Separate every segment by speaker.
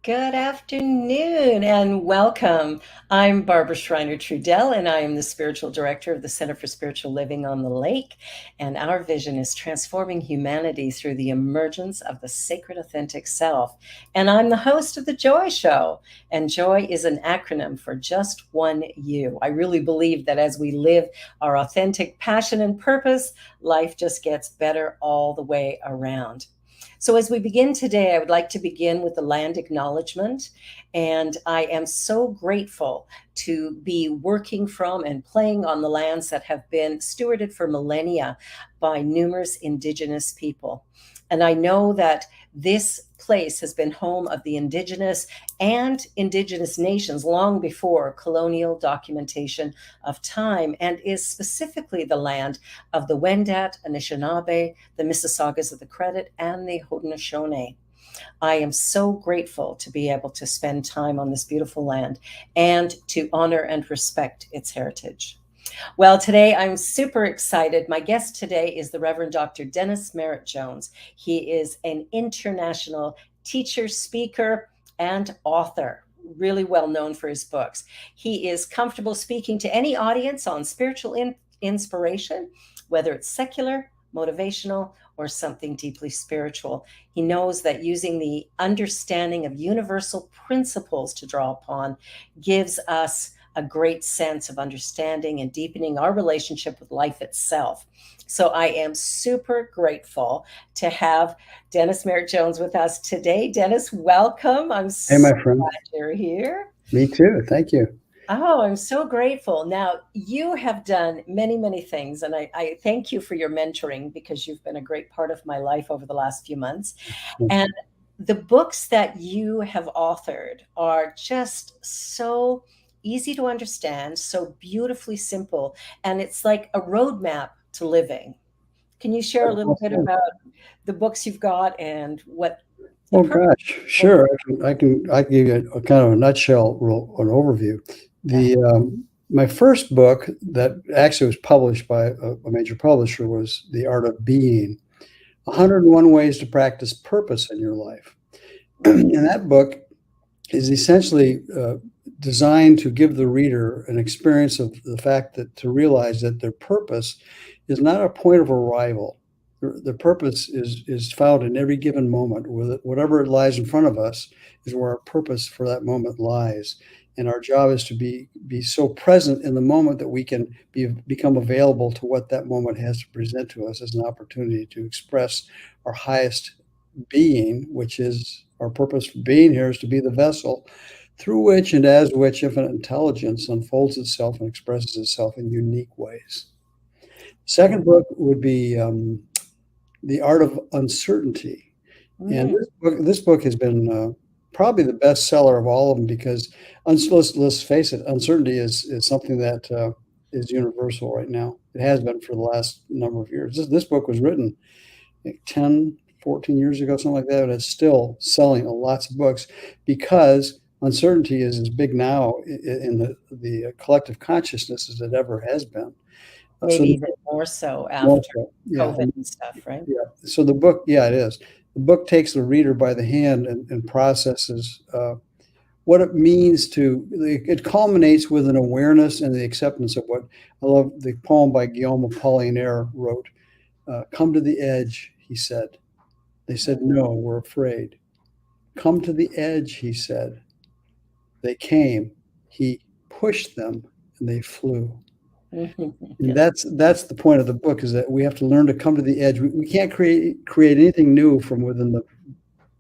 Speaker 1: Good afternoon and welcome. I'm Barbara Schreiner Trudell, and I am the spiritual director of the Center for Spiritual Living on the Lake. And our vision is transforming humanity through the emergence of the sacred, authentic self. And I'm the host of The Joy Show. And joy is an acronym for just one you. I really believe that as we live our authentic passion and purpose, life just gets better all the way around. So, as we begin today, I would like to begin with the land acknowledgement. And I am so grateful to be working from and playing on the lands that have been stewarded for millennia by numerous Indigenous people. And I know that this place has been home of the Indigenous and Indigenous nations long before colonial documentation of time, and is specifically the land of the Wendat, Anishinaabe, the Mississaugas of the Credit, and the Haudenosaunee. I am so grateful to be able to spend time on this beautiful land and to honor and respect its heritage. Well, today I'm super excited. My guest today is the Reverend Dr. Dennis Merritt Jones. He is an international teacher, speaker, and author, really well known for his books. He is comfortable speaking to any audience on spiritual inspiration, whether it's secular, motivational, or something deeply spiritual. He knows that using the understanding of universal principles to draw upon gives us a great sense of understanding and deepening our relationship with life itself. So I am super grateful to have Dennis Merritt Jones with us today. Dennis, welcome. I'm
Speaker 2: Hey,
Speaker 1: so
Speaker 2: my friend.
Speaker 1: glad you're here.
Speaker 2: Me too. Thank you.
Speaker 1: Oh, I'm so grateful. Now, you have done many, many things, and I thank you for your mentoring because you've been a great part of my life over the last few months. And the books that you have authored are just so easy to understand, so beautifully simple, and it's like a roadmap to living. Can you share a little bit about the books you've got and what the
Speaker 2: Oh
Speaker 1: purpose
Speaker 2: gosh,
Speaker 1: of?
Speaker 2: sure. I can give you a kind of a nutshell, an overview.
Speaker 1: Yeah.
Speaker 2: The My first book that actually was published by a major publisher was The Art of Being: 101 Ways to Practice Purpose in Your Life. And that book is essentially designed to give the reader an experience of the fact that to realize that their purpose is not a point of arrival. The purpose is found in every given moment. Whatever lies in front of us is where our purpose for that moment lies. And our job is to be so present in the moment that we can become available to what that moment has to present to us as an opportunity to express our highest being, which is our purpose for being here is to be the vessel through which and as which infinite intelligence unfolds itself and expresses itself in unique ways. Second book would be The Art of Uncertainty. And
Speaker 1: Mm,
Speaker 2: this book has been probably the best seller of all of them because let's face it, uncertainty is something that is universal right now. It has been for the last number of years. This book was written like 10, 14 years ago, something like that, and it's still selling lots of books because uncertainty is as big now in the collective consciousness as it ever has been. So
Speaker 1: maybe even more so
Speaker 2: more
Speaker 1: after
Speaker 2: so, yeah,
Speaker 1: COVID and stuff, right?
Speaker 2: yeah. So the book, yeah, it is. The book takes the reader by the hand and processes what it means to. It culminates with an awareness and the acceptance of what I love. The poem by Guillaume Apollinaire wrote. Come to the edge, he said. They said, no, we're afraid. Come to the edge, he said. They came. He pushed them and they flew. And
Speaker 1: Yes.
Speaker 2: that's the point of the book is that we have to learn to come to the edge. We can't create anything new from within the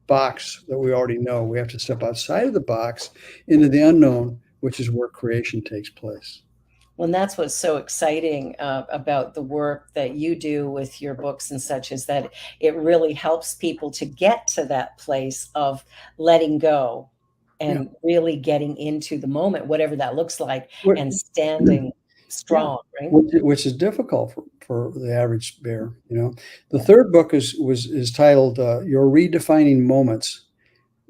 Speaker 2: box that we already know. We have to step outside of the box into the unknown, which is where creation takes place.
Speaker 1: Well, and that's what's so exciting about the work that you do with your books and such is that it really helps people to get to that place of letting go
Speaker 2: Yeah.
Speaker 1: and really getting into the moment, whatever that looks like,
Speaker 2: What,
Speaker 1: and standing
Speaker 2: yeah.
Speaker 1: strong, right?
Speaker 2: Which is difficult for the average bear. The
Speaker 1: Yeah.
Speaker 2: third book is titled "You're Redefining Moments,"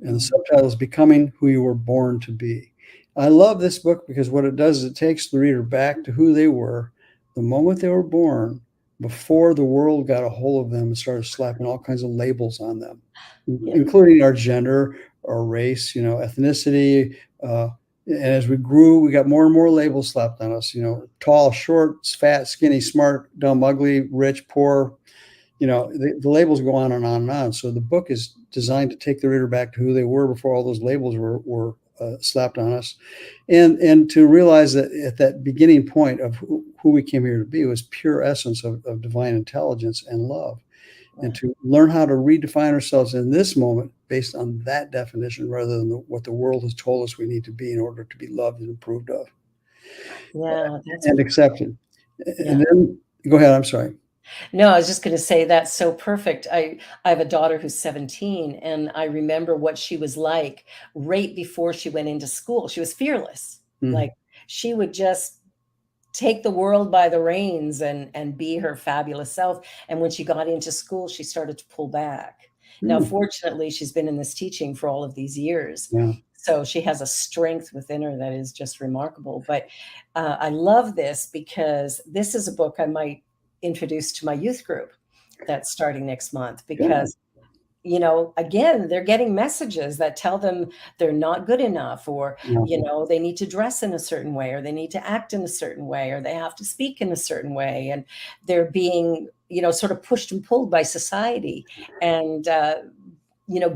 Speaker 2: and the
Speaker 1: Mm.
Speaker 2: subtitle is "Becoming Who You Were Born to Be." I love this book because what it does is it takes the reader back to who they were the moment they were born, before the world got a hold of them and started slapping all kinds of labels on them,
Speaker 1: Yeah.
Speaker 2: including our gender, our race, ethnicity. And as we grew, we got more and more labels slapped on us, tall, short, fat, skinny, smart, dumb, ugly, rich, poor. The labels go on and on and on. So the book is designed to take the reader back to who they were before all those labels were slapped on us, and to realize that at that beginning point of who we came here to be was pure essence of divine intelligence and love, and to learn how to redefine ourselves in this moment based on that definition rather than what the world has told us we need to be in order to be loved and approved of
Speaker 1: Yeah, that's
Speaker 2: and accepted.
Speaker 1: yeah.
Speaker 2: And then go ahead. I'm sorry.
Speaker 1: No, I was just going to say that's so perfect. I have a daughter who's 17, and I remember what she was like right before she went into school. She was fearless.
Speaker 2: Mm.
Speaker 1: Like she would just take the world by the reins and be her fabulous self. And when she got into school, she started to pull back. Now,
Speaker 2: Mm.
Speaker 1: fortunately, she's been in this teaching for all of these years.
Speaker 2: Yeah.
Speaker 1: So she has a strength within her that is just remarkable. But I love this because this is a book I might introduce to my youth group that's starting next month
Speaker 2: Yeah.
Speaker 1: because again, they're getting messages that tell them they're not good enough, or,
Speaker 2: Yeah.
Speaker 1: they need to dress in a certain way, or they need to act in a certain way, or they have to speak in a certain way. And they're being, sort of pushed and pulled by society. And,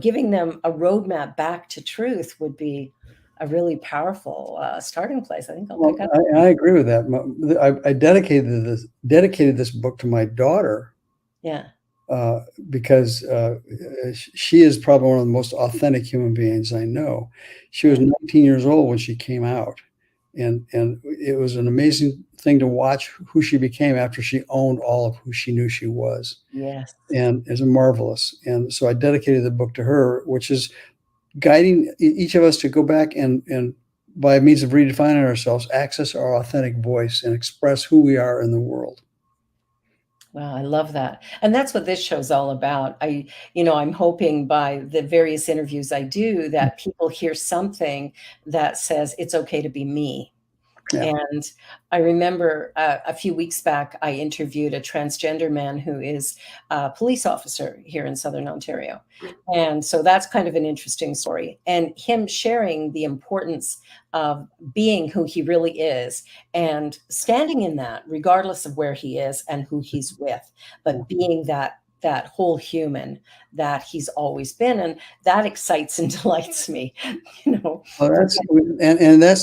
Speaker 1: giving them a roadmap back to truth would be a really powerful starting place. I think I'll
Speaker 2: Well,
Speaker 1: pick up.
Speaker 2: I agree with that. I dedicated this book to my daughter
Speaker 1: Yeah.
Speaker 2: because she is probably one of the most authentic human beings I know. She was
Speaker 1: Yeah.
Speaker 2: 19 years old when she came out, and it was an amazing thing to watch who she became after she owned all of who she knew she was,
Speaker 1: Yes.
Speaker 2: and it's marvelous. And so I dedicated the book to her, which is guiding each of us to go back and by means of redefining ourselves, access our authentic voice and express who we are in the world.
Speaker 1: Wow, I love that. And that's what this show's all about. I'm hoping by the various interviews I do that people hear something that says it's okay to be me.
Speaker 2: Yeah.
Speaker 1: And I remember a few weeks back, I interviewed a transgender man who is a police officer here in Southern Ontario. And so that's kind of an interesting story. And him sharing the importance of being who he really is and standing in that, regardless of where he is and who he's with, but being that whole human that he's always been. And that excites and delights me, you know.
Speaker 2: Well, that's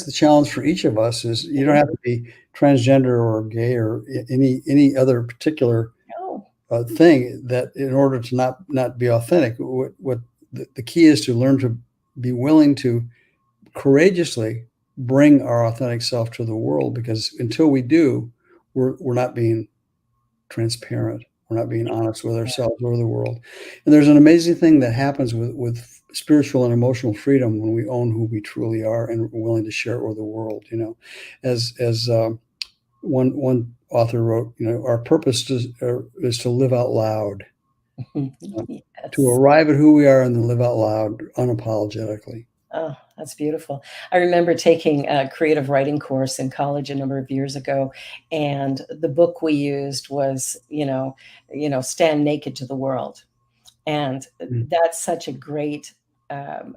Speaker 2: the challenge for each of us is you don't have to be transgender or gay or any other particular
Speaker 1: No,
Speaker 2: thing that in order to not be authentic. What the key is to learn to be willing to courageously bring our authentic self to the world, because until we do, we're not being transparent. We're not being honest with ourselves or the world. And there's an amazing thing that happens with spiritual and emotional freedom when we own who we truly are and we're willing to share it with the world. As one author wrote, our purpose is to live out loud, to
Speaker 1: yes.
Speaker 2: arrive at who we are and then live out loud unapologetically.
Speaker 1: Oh, that's beautiful. I remember taking a creative writing course in college a number of years ago, and the book we used was, Stand Naked to the World. And
Speaker 2: Mm.
Speaker 1: that's such a great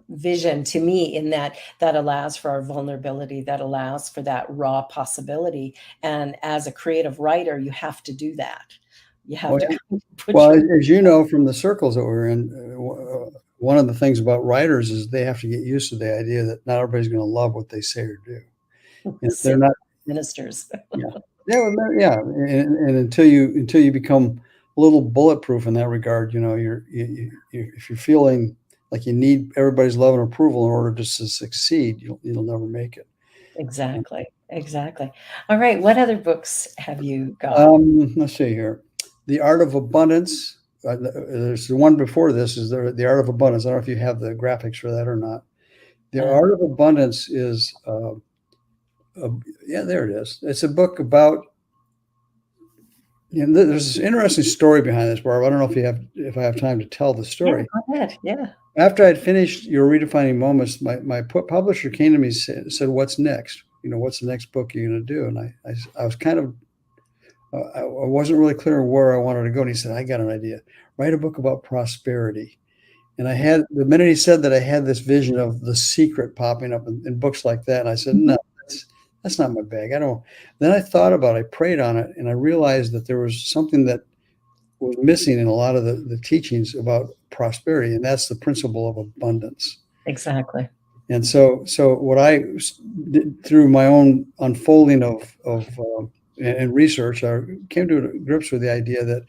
Speaker 1: vision to me in that that allows for our vulnerability, that allows for that raw possibility. And as a creative writer, you have to do that. You have
Speaker 2: Well,
Speaker 1: to put
Speaker 2: well,
Speaker 1: your
Speaker 2: as you know from the circles that we're in, one of the things about writers is they have to get used to the idea that not everybody's going to love what they say or do. And if they're
Speaker 1: sit
Speaker 2: not,
Speaker 1: ministers.
Speaker 2: yeah, yeah, yeah, and until you become a little bulletproof in that regard, if you're feeling like you need everybody's love and approval in order just to succeed, you'll never make it.
Speaker 1: Exactly, exactly. All right, what other books have you got?
Speaker 2: Let's see here. The Art of Abundance. There's the one before this is the Art of Abundance. I don't know if you have the graphics for that or not. The
Speaker 1: Uh,
Speaker 2: Art of Abundance is, yeah, there it is. It's a book about, there's this interesting story behind this, Barb. I don't know if I have time to tell the
Speaker 1: yeah,
Speaker 2: story.
Speaker 1: go ahead. Yeah.
Speaker 2: After I'd finished Your Redefining Moments, my publisher came to me and said, "What's next? What's the next book you're going to do?" And I was kind of, I wasn't really clear where I wanted to go. And he said, "I got an idea. Write a book about prosperity." And the minute he said that, I had this vision of The Secret popping up in books like that. And I said,
Speaker 1: Mhm.
Speaker 2: no, that's not my bag. I don't. Then I thought about it, I prayed on it, and I realized that there was something that was missing in a lot of the teachings about prosperity, and that's the principle of abundance.
Speaker 1: Exactly.
Speaker 2: And so what I did through my own unfolding and research, I came to grips with the idea that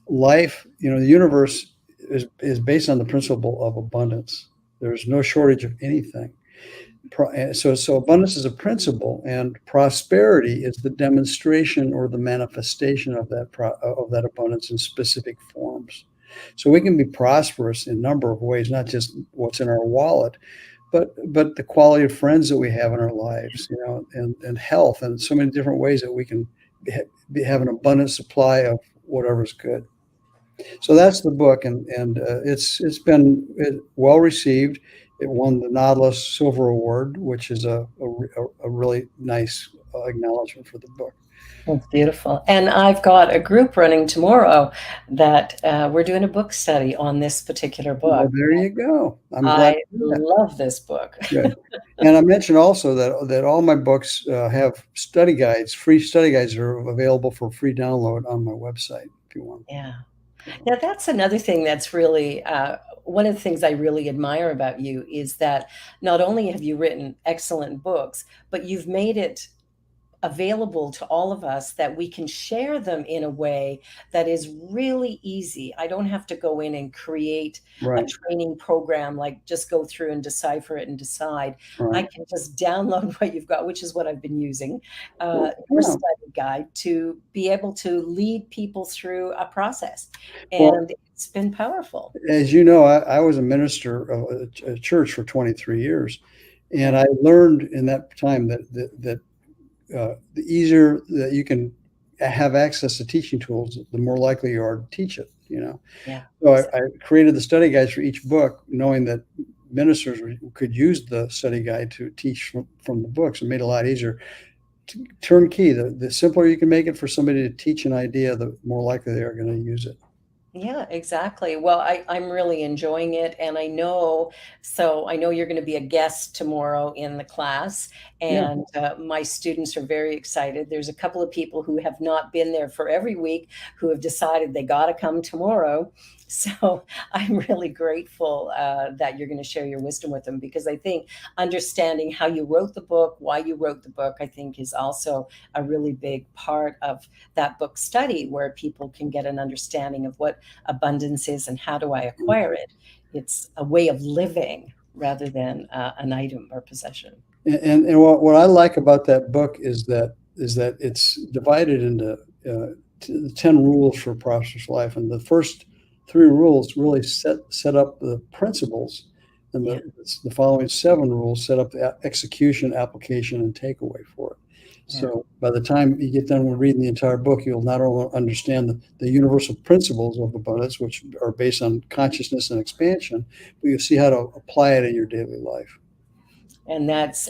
Speaker 2: life, the universe is based on the principle of abundance. There's no shortage of anything. So abundance is a principle, and prosperity is the demonstration or the manifestation of that abundance in specific forms. So we can be prosperous in a number of ways, not just what's in our wallet, but the quality of friends that we have in our lives, and health, and so many different ways that we can have an abundant supply of whatever's good. So that's the book, and it's been well received. It won the Nautilus Silver Award, which is a really nice acknowledgement for the book.
Speaker 1: That's beautiful. And I've got a group running tomorrow that we're doing a book study on this particular book.
Speaker 2: Well, there you go. I'm glad
Speaker 1: I
Speaker 2: to hear that.
Speaker 1: love this book.
Speaker 2: Good. And I mentioned also that all my books have study guides, free study guides that are available for free download on my website if you want.
Speaker 1: Yeah. Now, that's another thing that's really one of the things I really admire about you is that not only have you written excellent books, but you've made it available to all of us that we can share them in a way that is really easy. I don't have to go in and create a
Speaker 2: Right,
Speaker 1: training program, like just go through and decipher it and decide. I
Speaker 2: right.
Speaker 1: can just download what you've got, which is what I've been using,
Speaker 2: Well,
Speaker 1: your
Speaker 2: yeah.
Speaker 1: study guide to be able to lead people through a process.
Speaker 2: Well,
Speaker 1: And it's been powerful.
Speaker 2: as you know, I was a minister of a church for 23 years, and
Speaker 1: Yeah.
Speaker 2: I learned in that time that the easier that you can have access to teaching tools, the more likely you are to teach it.
Speaker 1: Yeah.
Speaker 2: So I created the study guides for each book, knowing that ministers could use the study guide to teach from the books. It made it a lot easier. Turnkey. The simpler you can make it for somebody to teach an idea, the more likely they are going to use it.
Speaker 1: Yeah, exactly. Well, I'm really enjoying it. And I know you're going to be a guest tomorrow in the class.
Speaker 2: Yeah,
Speaker 1: And my students are very excited. There's a couple of people who have not been there for every week who have decided they got to come tomorrow. So I'm really grateful that you're going to share your wisdom with them because I think understanding how you wrote the book, why you wrote the book, I think is also a really big part of that book study where people can get an understanding of what abundance is and how do I acquire it. It's a way of living rather than an item or possession.
Speaker 2: and what I like about that book is that it's divided into 10 rules for a prosperous life, and the first 3 rules really set up the principles, and
Speaker 1: Yeah.
Speaker 2: the following 7 rules set up the execution, application, and takeaway for it.
Speaker 1: Yeah.
Speaker 2: So by the time you get done with reading the entire book, you'll not only understand the universal principles of abundance, which are based on consciousness and expansion, but you'll see how to apply it in your daily life.
Speaker 1: And that's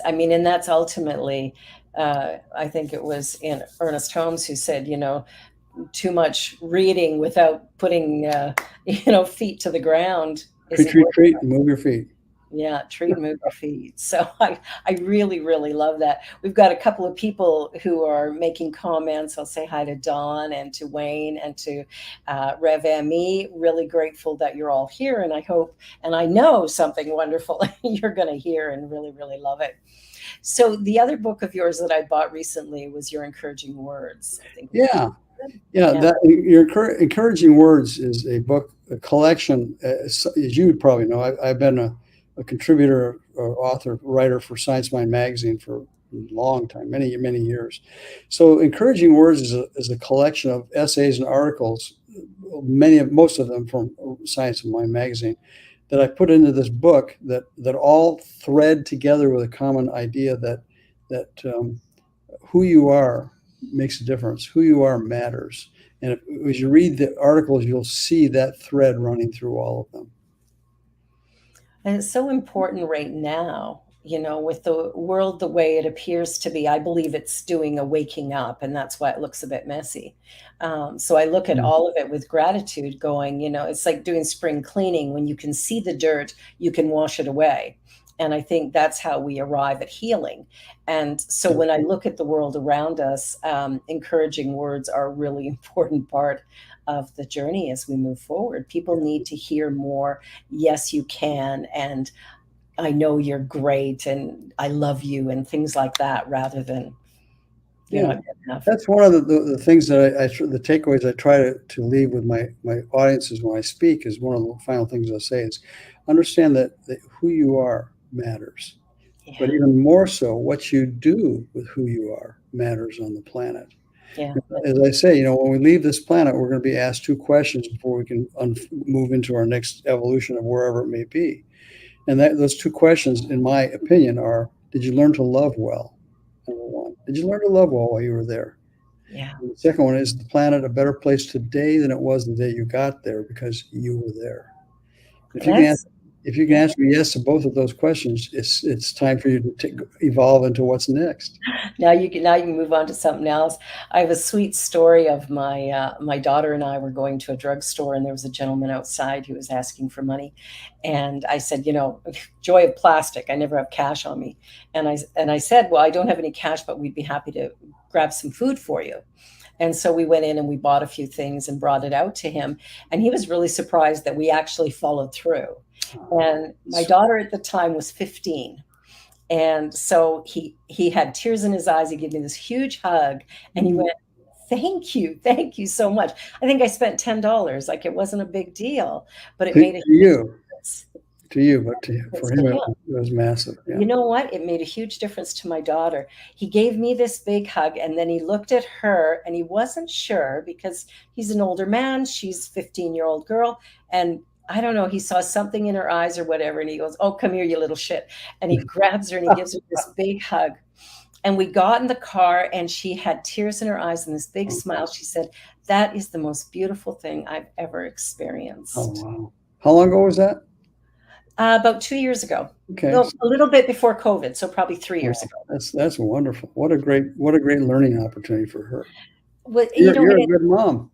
Speaker 1: ultimately, I think it was in Ernest Holmes who said, too much reading without putting, feet to the ground
Speaker 2: Treat,
Speaker 1: isn't
Speaker 2: treat,
Speaker 1: worth.
Speaker 2: treat, and move your feet.
Speaker 1: Yeah, treat and move your feet. So I really, really love that. We've got a couple of people who are making comments. I'll say hi to Dawn and to Wayne and to Rev B. Really grateful that you're all here. And I hope, and I know something wonderful you're going to hear and really, really love it. So the other book of yours that I bought recently was Your Encouraging Words. I think we talked
Speaker 2: Yeah,
Speaker 1: about it.
Speaker 2: yeah.
Speaker 1: Yeah,
Speaker 2: Your encouraging words is a book, a collection. As you would probably know, I've been a contributor, author, writer for Science Mind magazine for a long time, many many years. So, encouraging words is a collection of essays and articles, most of them from Science Mind magazine, that I put into this book that all thread together with a common idea that who you are makes a difference. Who you are matters. And as you read the articles, you'll see that thread running through all of them.
Speaker 1: and it's so important right now with the world the way it appears to be, I believe it's doing a waking up, and that's why it looks a bit messy. So I look at
Speaker 2: Yeah.
Speaker 1: all of it with gratitude, going, it's like doing spring cleaning. When you can see the dirt, you can wash it away. And I think that's how we arrive at healing. And so
Speaker 2: Yeah.
Speaker 1: when I look at the world around us, encouraging words are a really important part of the journey as we move forward. People need to hear more, yes, you can, and I know you're great and I love you and things like that, rather than you're
Speaker 2: Yeah.
Speaker 1: not good enough.
Speaker 2: That's one of the things that the takeaways I try to leave with my audiences when I speak is one of the final things I'll say is understand that who you are matters. But
Speaker 1: Yeah.
Speaker 2: even more so, what you do with who you are matters on the planet.
Speaker 1: Yeah.
Speaker 2: As I say, when we leave this planet, we're going to be asked two questions before we can move into our next evolution of wherever it may be. And those two questions, in my opinion, are: did you learn to love well? Number one, did you learn to love well while you were there?
Speaker 1: Yeah.
Speaker 2: And the second one is: the planet a better place today than it was the day you got there because you were there? If you can
Speaker 1: That's,
Speaker 2: answer, if you can
Speaker 1: yeah.
Speaker 2: answer yes to both of those questions, it's time for you to evolve into what's next.
Speaker 1: Now you can move on to something else. I have a sweet story of my daughter and I were going to a drugstore, and there was a gentleman outside who was asking for money, and I said, joy of plastic. I never have cash on me, and I said, well, I don't have any cash, but we'd be happy to grab some food for you. And so we went in and we bought a few things and brought it out to him. And he was really surprised that we actually followed through. And my daughter at the time was 15. And so he had tears in his eyes. He gave me this huge hug and he went, thank you so much. I think I spent $10. Like, it wasn't a big deal, but it
Speaker 2: To
Speaker 1: made a huge
Speaker 2: you,
Speaker 1: difference
Speaker 2: but for
Speaker 1: to
Speaker 2: him, it
Speaker 1: him.
Speaker 2: was massive. Yeah.
Speaker 1: You know what? It made a huge difference to my daughter. He gave me this big hug and then he looked at her and he wasn't sure because he's an older man. She's a 15-year-old girl. And I don't know, he saw something in her eyes or whatever. And he goes, oh, come here, you little shit. And he grabs her and he gives her this big hug. And we got in the car and she had tears in her eyes and this big smile. She said, that is the most beautiful thing I've ever
Speaker 2: Oh,
Speaker 1: experienced.
Speaker 2: wow. How long ago was that?
Speaker 1: About 2 years ago,
Speaker 2: Okay.
Speaker 1: no, a little bit before COVID. So probably 3 years
Speaker 2: Oh,
Speaker 1: ago.
Speaker 2: that's wonderful. What a great learning opportunity for her.
Speaker 1: Well,
Speaker 2: You're a good mom.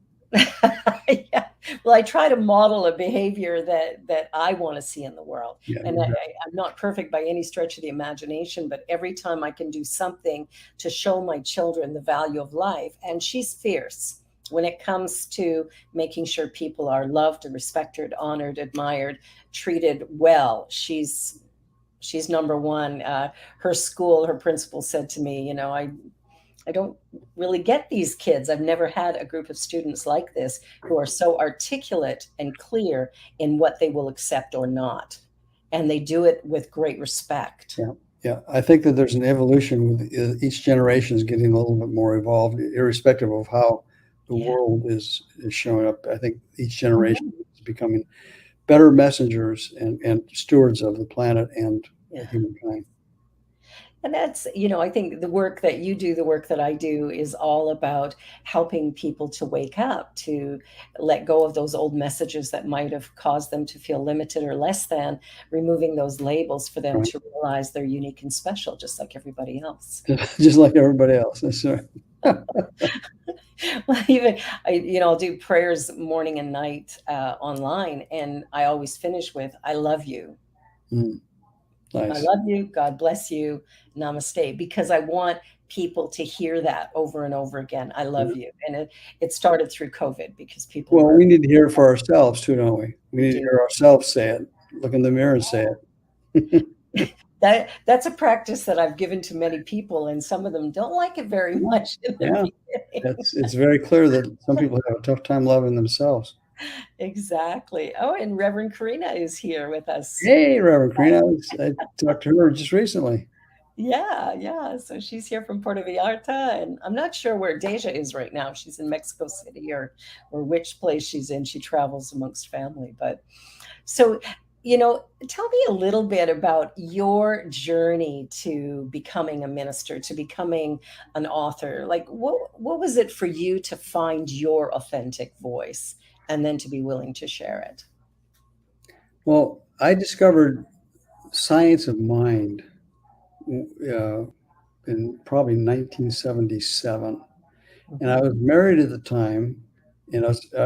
Speaker 1: yeah. Well, I try to model a behavior that I want to see in the world.
Speaker 2: Yeah,
Speaker 1: And I'm not perfect by any stretch of the imagination, but every time I can do something to show my children the value of life, and she's fierce when it comes to making sure people are loved, respected, honored, admired, treated well. She's number one. Her school, her principal said to me, I don't really get these kids. I've never had a group of students like this who are so articulate and clear in what they will accept or not. And they do it with great respect.
Speaker 2: yeah, yeah. I think that there's an evolution with each generation is getting a little bit more evolved, irrespective of how the
Speaker 1: Yeah.
Speaker 2: world is showing up. I think each generation
Speaker 1: Mhm.
Speaker 2: is becoming better messengers and stewards of the planet and
Speaker 1: Yeah.
Speaker 2: humankind.
Speaker 1: And that's, I think the work that you do, the work that I do is all about helping people to wake up, to let go of those old messages that might have caused them to feel limited or less than, removing those labels for them
Speaker 2: Right.
Speaker 1: to realize they're unique and special, just like everybody else.
Speaker 2: Just like everybody else. That's right.
Speaker 1: Well, even I'll do prayers morning and night online, and I always finish with "I love you,
Speaker 2: Mm,
Speaker 1: I
Speaker 2: nice.
Speaker 1: love you, God bless you, Namaste," because I want people to hear that over and over again. I love
Speaker 2: Yeah.
Speaker 1: you, and it started through COVID because people
Speaker 2: Well,
Speaker 1: were
Speaker 2: we need to hear it for ourselves too, don't we? We
Speaker 1: we
Speaker 2: need to
Speaker 1: do
Speaker 2: hear ourselves say it. Look in the mirror and say it.
Speaker 1: that's a practice that I've given to many people, and some of them don't like it very much in the
Speaker 2: Yeah,
Speaker 1: beginning.
Speaker 2: it's very clear that some people have a tough time loving themselves.
Speaker 1: Exactly. Oh, and Reverend Karina is here with us.
Speaker 2: Hey, Reverend Karina, I talked to her just recently.
Speaker 1: Yeah, yeah. So she's here from Puerto Vallarta, and I'm not sure where Deja is right now. She's in Mexico City or which place she's in. She travels amongst family. But so, tell me a little bit about your journey to becoming a minister, to becoming an author. Like, what was it for you to find your authentic voice and then to be willing to share it?
Speaker 2: Well, I discovered science of mind in probably 1977, and I
Speaker 1: Mhm.
Speaker 2: was married at the time, and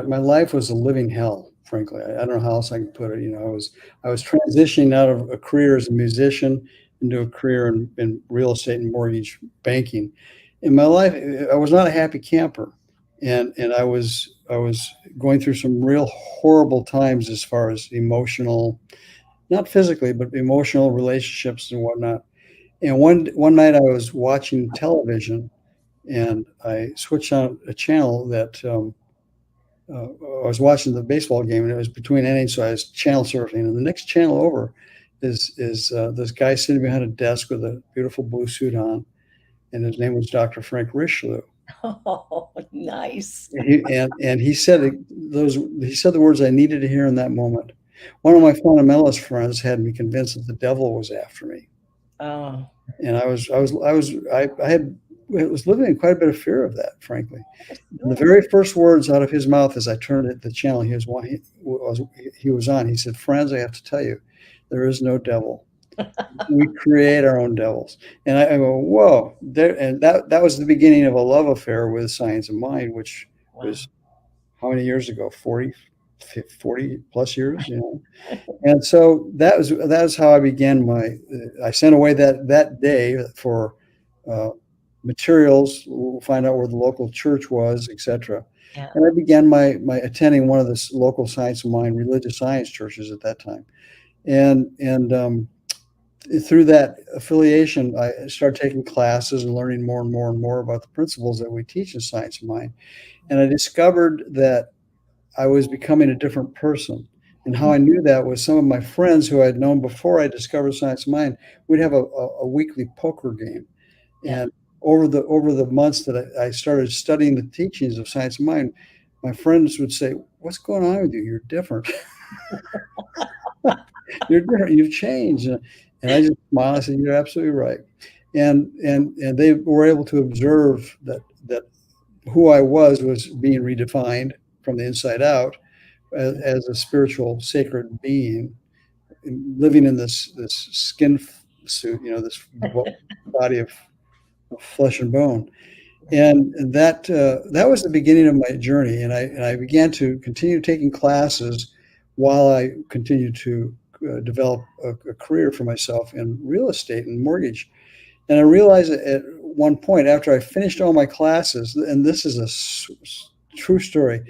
Speaker 2: my life was a living hell. Frankly, I don't know how else I can put it. I was transitioning out of a career as a musician into a career in real estate and mortgage banking. In my life, I was not a happy camper, and I was going through some real horrible times as far as emotional, not physically, but emotional relationships and whatnot. And one night I was watching television, and I switched on a channel that I was watching the baseball game, and it was between innings, so I was channel surfing. And the next channel over is this guy sitting behind a desk with a beautiful blue suit on, and his name was Dr. Frank Richelieu.
Speaker 1: Oh, nice.
Speaker 2: And he said the words I needed to hear in that moment. One of my fundamentalist friends had me convinced that the devil was after me,
Speaker 1: Oh,
Speaker 2: and I was living in quite a bit of fear of that, frankly. And the
Speaker 1: sure.
Speaker 2: very first words out of his mouth as I turned at the channel he was on, he said, "Friends, I have to tell you, there is no devil. We create our own devils." And I go, "Whoa!" And that was the beginning of a love affair with science of mind, which
Speaker 1: Wow.
Speaker 2: was how many years ago? 40 plus years, you know. And so that was how I began my. I sent away that day for uh, materials. We'll find out where the local church was, etc.
Speaker 1: Yeah.
Speaker 2: And I began my attending one of the local Science of Mind religious science churches at that time. And through that affiliation, I started taking classes and learning more and more and more about the principles that we teach in Science of Mind. And I discovered that I was becoming a different person. And how I knew that was some of my friends who I'd known before I discovered Science of Mind, we'd have a weekly poker game.
Speaker 1: Yeah.
Speaker 2: And over the months that I started studying the teachings of Science of Mind, my friends would say, "What's going on with you? You're different. You're different. You've changed." And I just smiled. I said, "You're absolutely right." And they were able to observe that who I was being redefined from the inside out as a spiritual sacred being living in this skin suit, this body of flesh and bone. And that was the beginning of my journey. And I began to continue taking classes while I continued to develop a career for myself in real estate and mortgage. And I realized at one point after I finished all my classes, and this is a true story,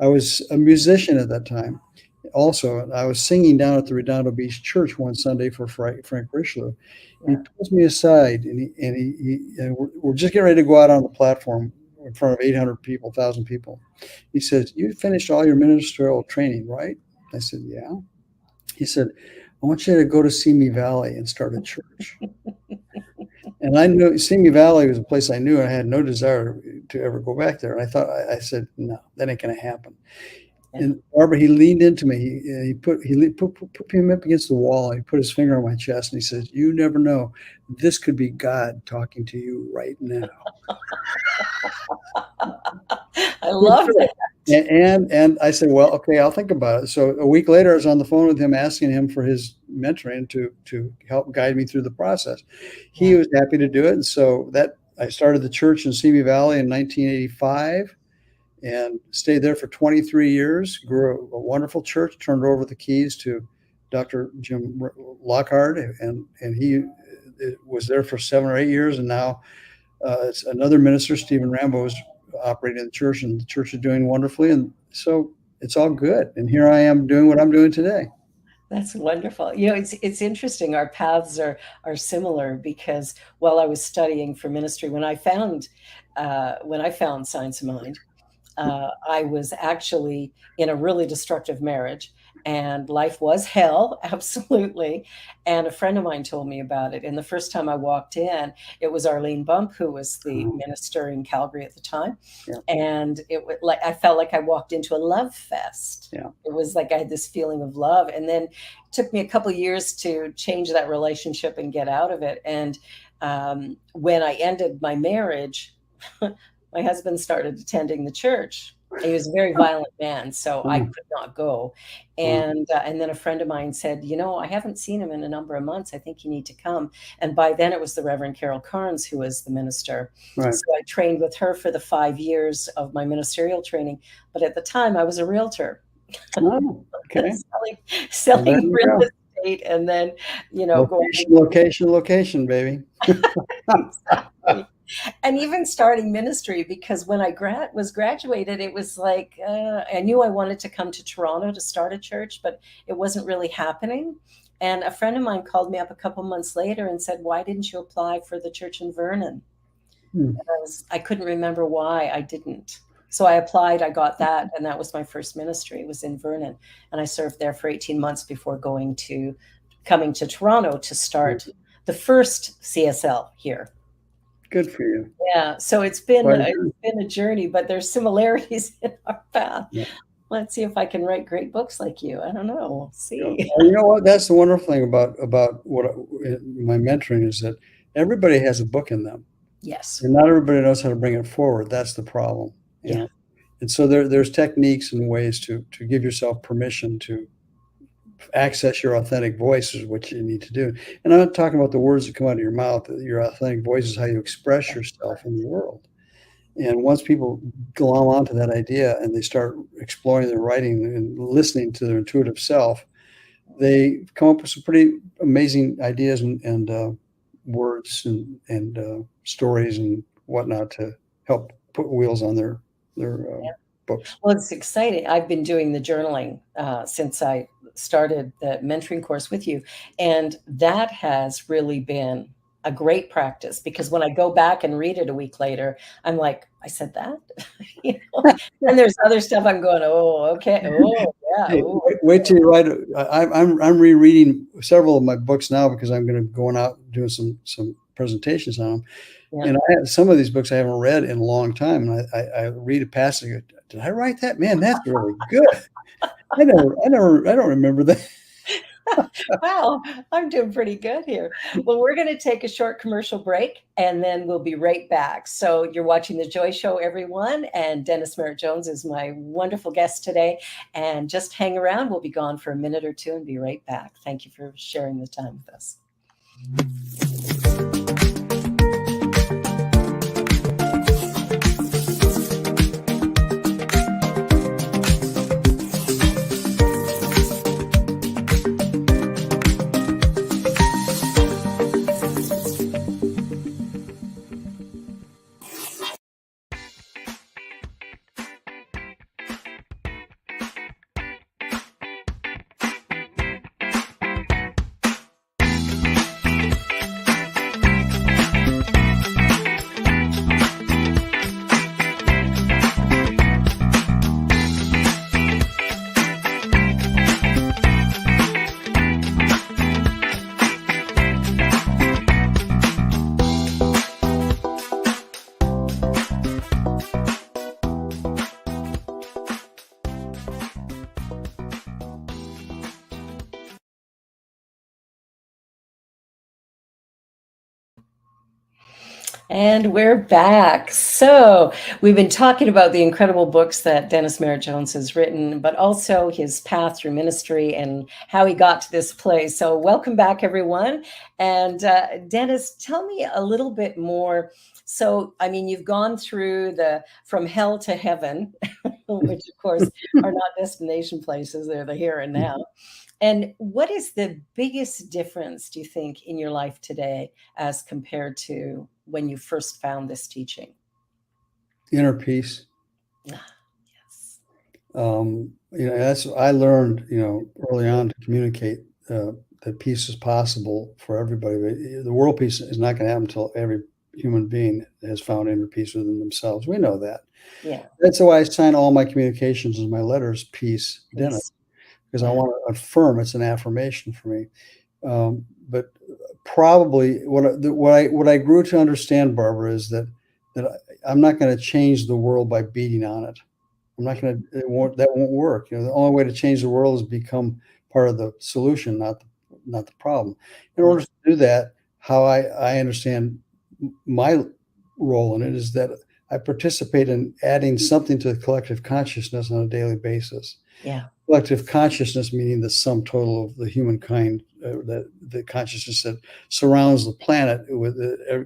Speaker 2: I was a musician at that time. Also, I was singing down at the Redondo Beach Church one Sunday for Frank Richelieu. He
Speaker 1: Yeah.
Speaker 2: pulls me aside, and we're just getting ready to go out on the platform in front of 800 people, 1,000 people. He says, "You finished all your ministerial training, right?" I said, "Yeah." He said, "I want you to go to Simi Valley and start a church." And I knew Simi Valley was a place I knew, and I had no desire to ever go back there. And I said, "No, that ain't going to happen."
Speaker 1: Yeah.
Speaker 2: And Barbara, he leaned into me. He put him up against the wall. And he put his finger on my chest, and he says, "You never know. This could be God talking to you right now."
Speaker 1: I
Speaker 2: It's
Speaker 1: love
Speaker 2: true.
Speaker 1: that.
Speaker 2: And I said, "Well, okay, I'll think about it." So a week later, I was on the phone with him, asking him for his mentoring to help guide me through the process. He
Speaker 1: Yeah.
Speaker 2: was happy to do it, and so that I started the church in Simi Valley in 1985 and stayed there for 23 years. Grew a wonderful church. Turned over the keys to Dr. Jim Lockhart, and he was there for 7 or 8 years, and now it's another minister, Stephen Rambo, is operating the church, and the church is doing wonderfully. And so it's all good. And here I am doing what I'm doing today.
Speaker 1: That's wonderful. It's interesting. Our paths are similar because while I was studying for ministry, when I found Science of Mind, I was actually in a really destructive marriage, and life was hell, absolutely. And a friend of mine told me about it. And the first time I walked in, it was Arlene Bump, who was the
Speaker 2: Uh,
Speaker 1: minister in Calgary at the time.
Speaker 2: yeah,
Speaker 1: And it was like I felt like I walked into a love fest.
Speaker 2: yeah.
Speaker 1: It was like I had this feeling of love. And then it took me a couple of years to change that relationship and get out of it. And when I ended my marriage, my husband started attending the church. He was a very violent man, so I
Speaker 2: Oh,
Speaker 1: could not go.
Speaker 2: wow.
Speaker 1: And then a friend of mine said, "You know, I haven't seen him in a number of months. I think you need to come." And by then it was the Reverend Carol Carnes who was the minister.
Speaker 2: Right.
Speaker 1: So I trained with her for the 5 years of my ministerial training. But at the time, I was a realtor,
Speaker 2: Oh, okay.
Speaker 1: selling
Speaker 2: Well, there
Speaker 1: selling
Speaker 2: you
Speaker 1: real
Speaker 2: go.
Speaker 1: estate, and then going
Speaker 2: Location, location, location, baby.
Speaker 1: exactly. And even starting ministry, because when I was graduated, it was like I knew I wanted to come to Toronto to start a church, but it wasn't really happening. And a friend of mine called me up a couple months later and said, "Why didn't you apply for the church in Vernon?"
Speaker 2: Hmm.
Speaker 1: I couldn't remember why I didn't. So I applied, I got that, and that was my first ministry. It was in Vernon, and I served there for 18 months before coming to Toronto to start the first CSL here.
Speaker 2: Good for you.
Speaker 1: Yeah, so
Speaker 2: Quite a
Speaker 1: it's
Speaker 2: journey.
Speaker 1: been a journey, but there's similarities in our path.
Speaker 2: Yeah.
Speaker 1: Let's see if I can write great books like you. I don't know. We'll
Speaker 2: Yeah.
Speaker 1: see.
Speaker 2: Well, you know what? That's the wonderful thing about my mentoring is that everybody has a book in them,
Speaker 1: Yes.
Speaker 2: and not everybody knows how to bring it forward. That's the problem, you
Speaker 1: Yeah.
Speaker 2: know. And so there's techniques and ways to give yourself permission to access your authentic voice is what you need to do. And I'm not talking about the words that come out of your mouth. Your authentic voice is how you express yourself in the world. And once people glom onto that idea and they start exploring their writing and listening to their intuitive self, they come up with some pretty amazing ideas and words and stories and whatnot to help put wheels on their books.
Speaker 1: Well, it's exciting. I've been doing the journaling since I started the mentoring course with you. And that has really been a great practice because when I go back and read it a week later, I'm like, I said that. you know? And there's other stuff I'm going, oh, okay. Oh, yeah.
Speaker 2: Hey,
Speaker 1: Oh,
Speaker 2: wait till you write. I'm rereading several of my books now because I'm going to going out and doing some presentations on them.
Speaker 1: yeah.
Speaker 2: And I have some of these books I haven't read in a long time, and I read a passage. I go, did I write that? Man, that's really good. I don't remember that.
Speaker 1: Wow, I'm doing pretty good here. Well, we're going to take a short commercial break and then we'll be right back. So, you're watching The Joy Show, everyone. And Dennis Merritt Jones is my wonderful guest today. And just hang around. We'll be gone for a minute or two and be right back. Thank you for sharing the time with us. And we're back. So, we've been talking about the incredible books that Dennis Merritt Jones has written, but also his path through ministry and how he got to this place. So, welcome back, everyone. And Dennis, tell me a little bit more. So, I mean, you've gone through the from hell to heaven, which of course are not destination places, they're the here and now. And what is the biggest difference, do you think, in your life today as compared to when you first found this teaching?
Speaker 2: Inner peace.
Speaker 1: Ah, yes.
Speaker 2: That's I learned. Early on to communicate that peace is possible for everybody. But the world peace is not going to happen until every human being has found inner peace within themselves. We know that.
Speaker 1: Yeah.
Speaker 2: That's why I sign all my communications and my letters, peace, Dennis,
Speaker 1: Peace.
Speaker 2: because I
Speaker 1: Yeah.
Speaker 2: want to affirm. It's an affirmation for me. But probably what I grew to understand, Barbara, is that I'm not going to change the world by beating on it. I'm not going to. That won't work. The only way to change the world is become part of the solution, not the problem. In
Speaker 1: Yeah.
Speaker 2: order to do that, how I understand my role in it is that I participate in adding something to the collective consciousness on a daily basis.
Speaker 1: Yeah.
Speaker 2: Collective consciousness meaning the sum total of the humankind, that the consciousness that surrounds the planet, with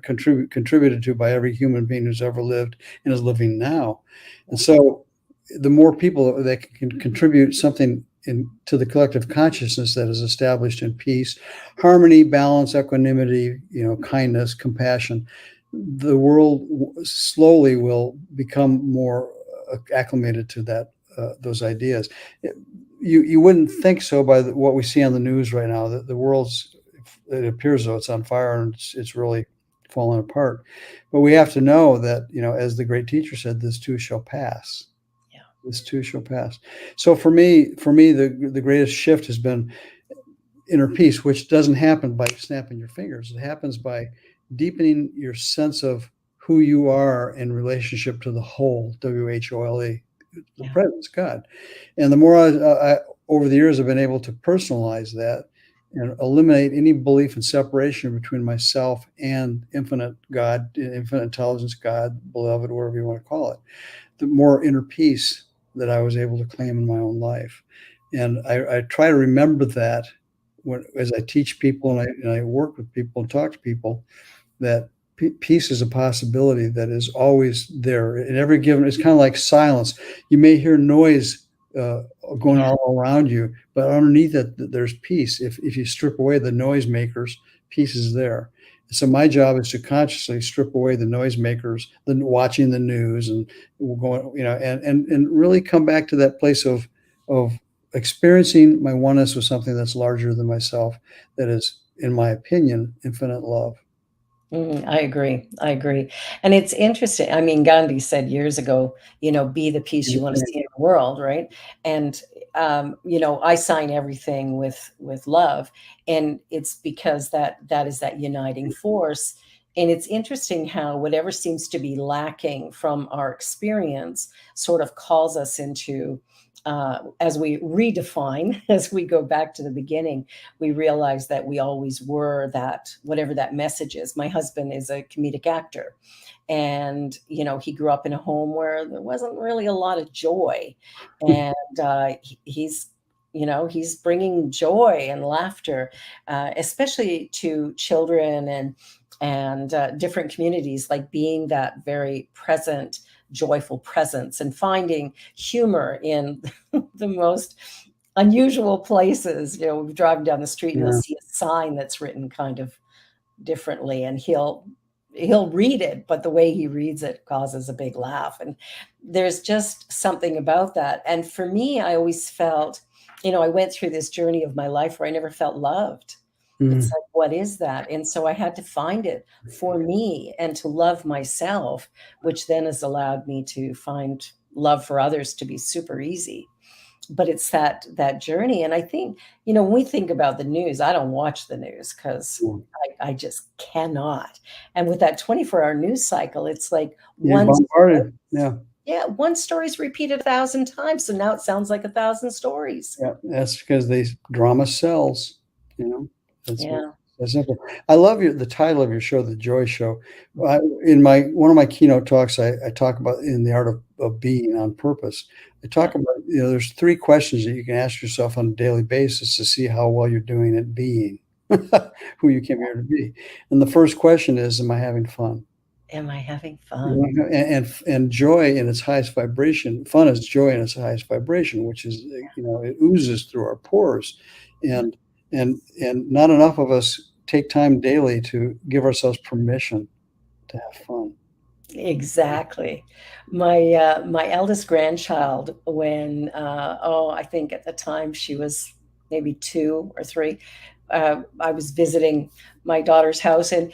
Speaker 2: contributed to by every human being who's ever lived and is living now. And so the more people that can contribute something to the collective consciousness that is established in peace, harmony, balance, equanimity, kindness, compassion, the world slowly will become more acclimated to those ideas. You wouldn't think so by what we see on the news right now. That the world's, it appears though it's on fire and it's really falling apart. But we have to know that, as the great teacher said, this too shall pass.
Speaker 1: Yeah.
Speaker 2: This too shall pass. So for me, the greatest shift has been inner peace, which doesn't happen by snapping your fingers. It happens by deepening your sense of who you are in relationship to the whole, WHOLE, the presence, God. And the more I over the years, I've been able to personalize that and eliminate any belief in separation between myself and infinite God, infinite intelligence, God, beloved, whatever you want to call it, the more inner peace that I was able to claim in my own life. And I try to remember that as I teach people and I work with people and talk to people, that peace is a possibility that is always there in every given. It's kind of like silence. You may hear noise going all around you, but underneath it, there's peace. If you strip away the noisemakers, peace is there. So my job is to consciously strip away the noisemakers, watching the news and going, and really come back to that place of experiencing my oneness with something that's larger than myself, that is, in my opinion, infinite love.
Speaker 1: I agree. I agree. And it's interesting. I mean, Gandhi said years ago, be the peace you want to see in the world, right? And I sign everything with love, and it's because that is that uniting force. And it's interesting how whatever seems to be lacking from our experience sort of calls us into, as we redefine, as we go back to the beginning, we realize that we always were that, whatever that message is. My husband is a comedic actor, and he grew up in a home where there wasn't really a lot of joy, and he's bringing joy and laughter, especially to children and different communities, like being that very present, joyful presence and finding humor in the most unusual places. We're driving down the street and you'll see a sign that's written kind of differently, and he'll read it, but the way he reads it causes a big laugh. And there's just something about that. And for me, I always felt, I went through this journey of my life where I never felt loved. It's like, what is that? And so I had to find it for me and to love myself, which then has allowed me to find love for others to be super easy. But it's that journey. And I think, when we think about the news, I don't watch the news because I just cannot. And with that 24-hour news cycle, it's like
Speaker 2: bombarded.
Speaker 1: one story's repeated 1,000 times. So now it sounds like 1,000 stories.
Speaker 2: Yeah, that's because drama sells. That's
Speaker 1: Yeah.
Speaker 2: That's simple. I love the title of your show, The Joy Show. In one of my keynote talks, I talk about in the art of being on purpose. I talk about, there's 3 questions that you can ask yourself on a daily basis to see how well you're doing at being who you came here to be. And the first question is, am I having fun?
Speaker 1: Am I having fun?
Speaker 2: And joy in its highest vibration. Fun is joy in its highest vibration, which is, it oozes through our pores. And not enough of us take time daily to give ourselves permission to have fun.
Speaker 1: Exactly. My eldest grandchild, when I think at the time she was maybe 2 or 3, I was visiting my daughter's house, and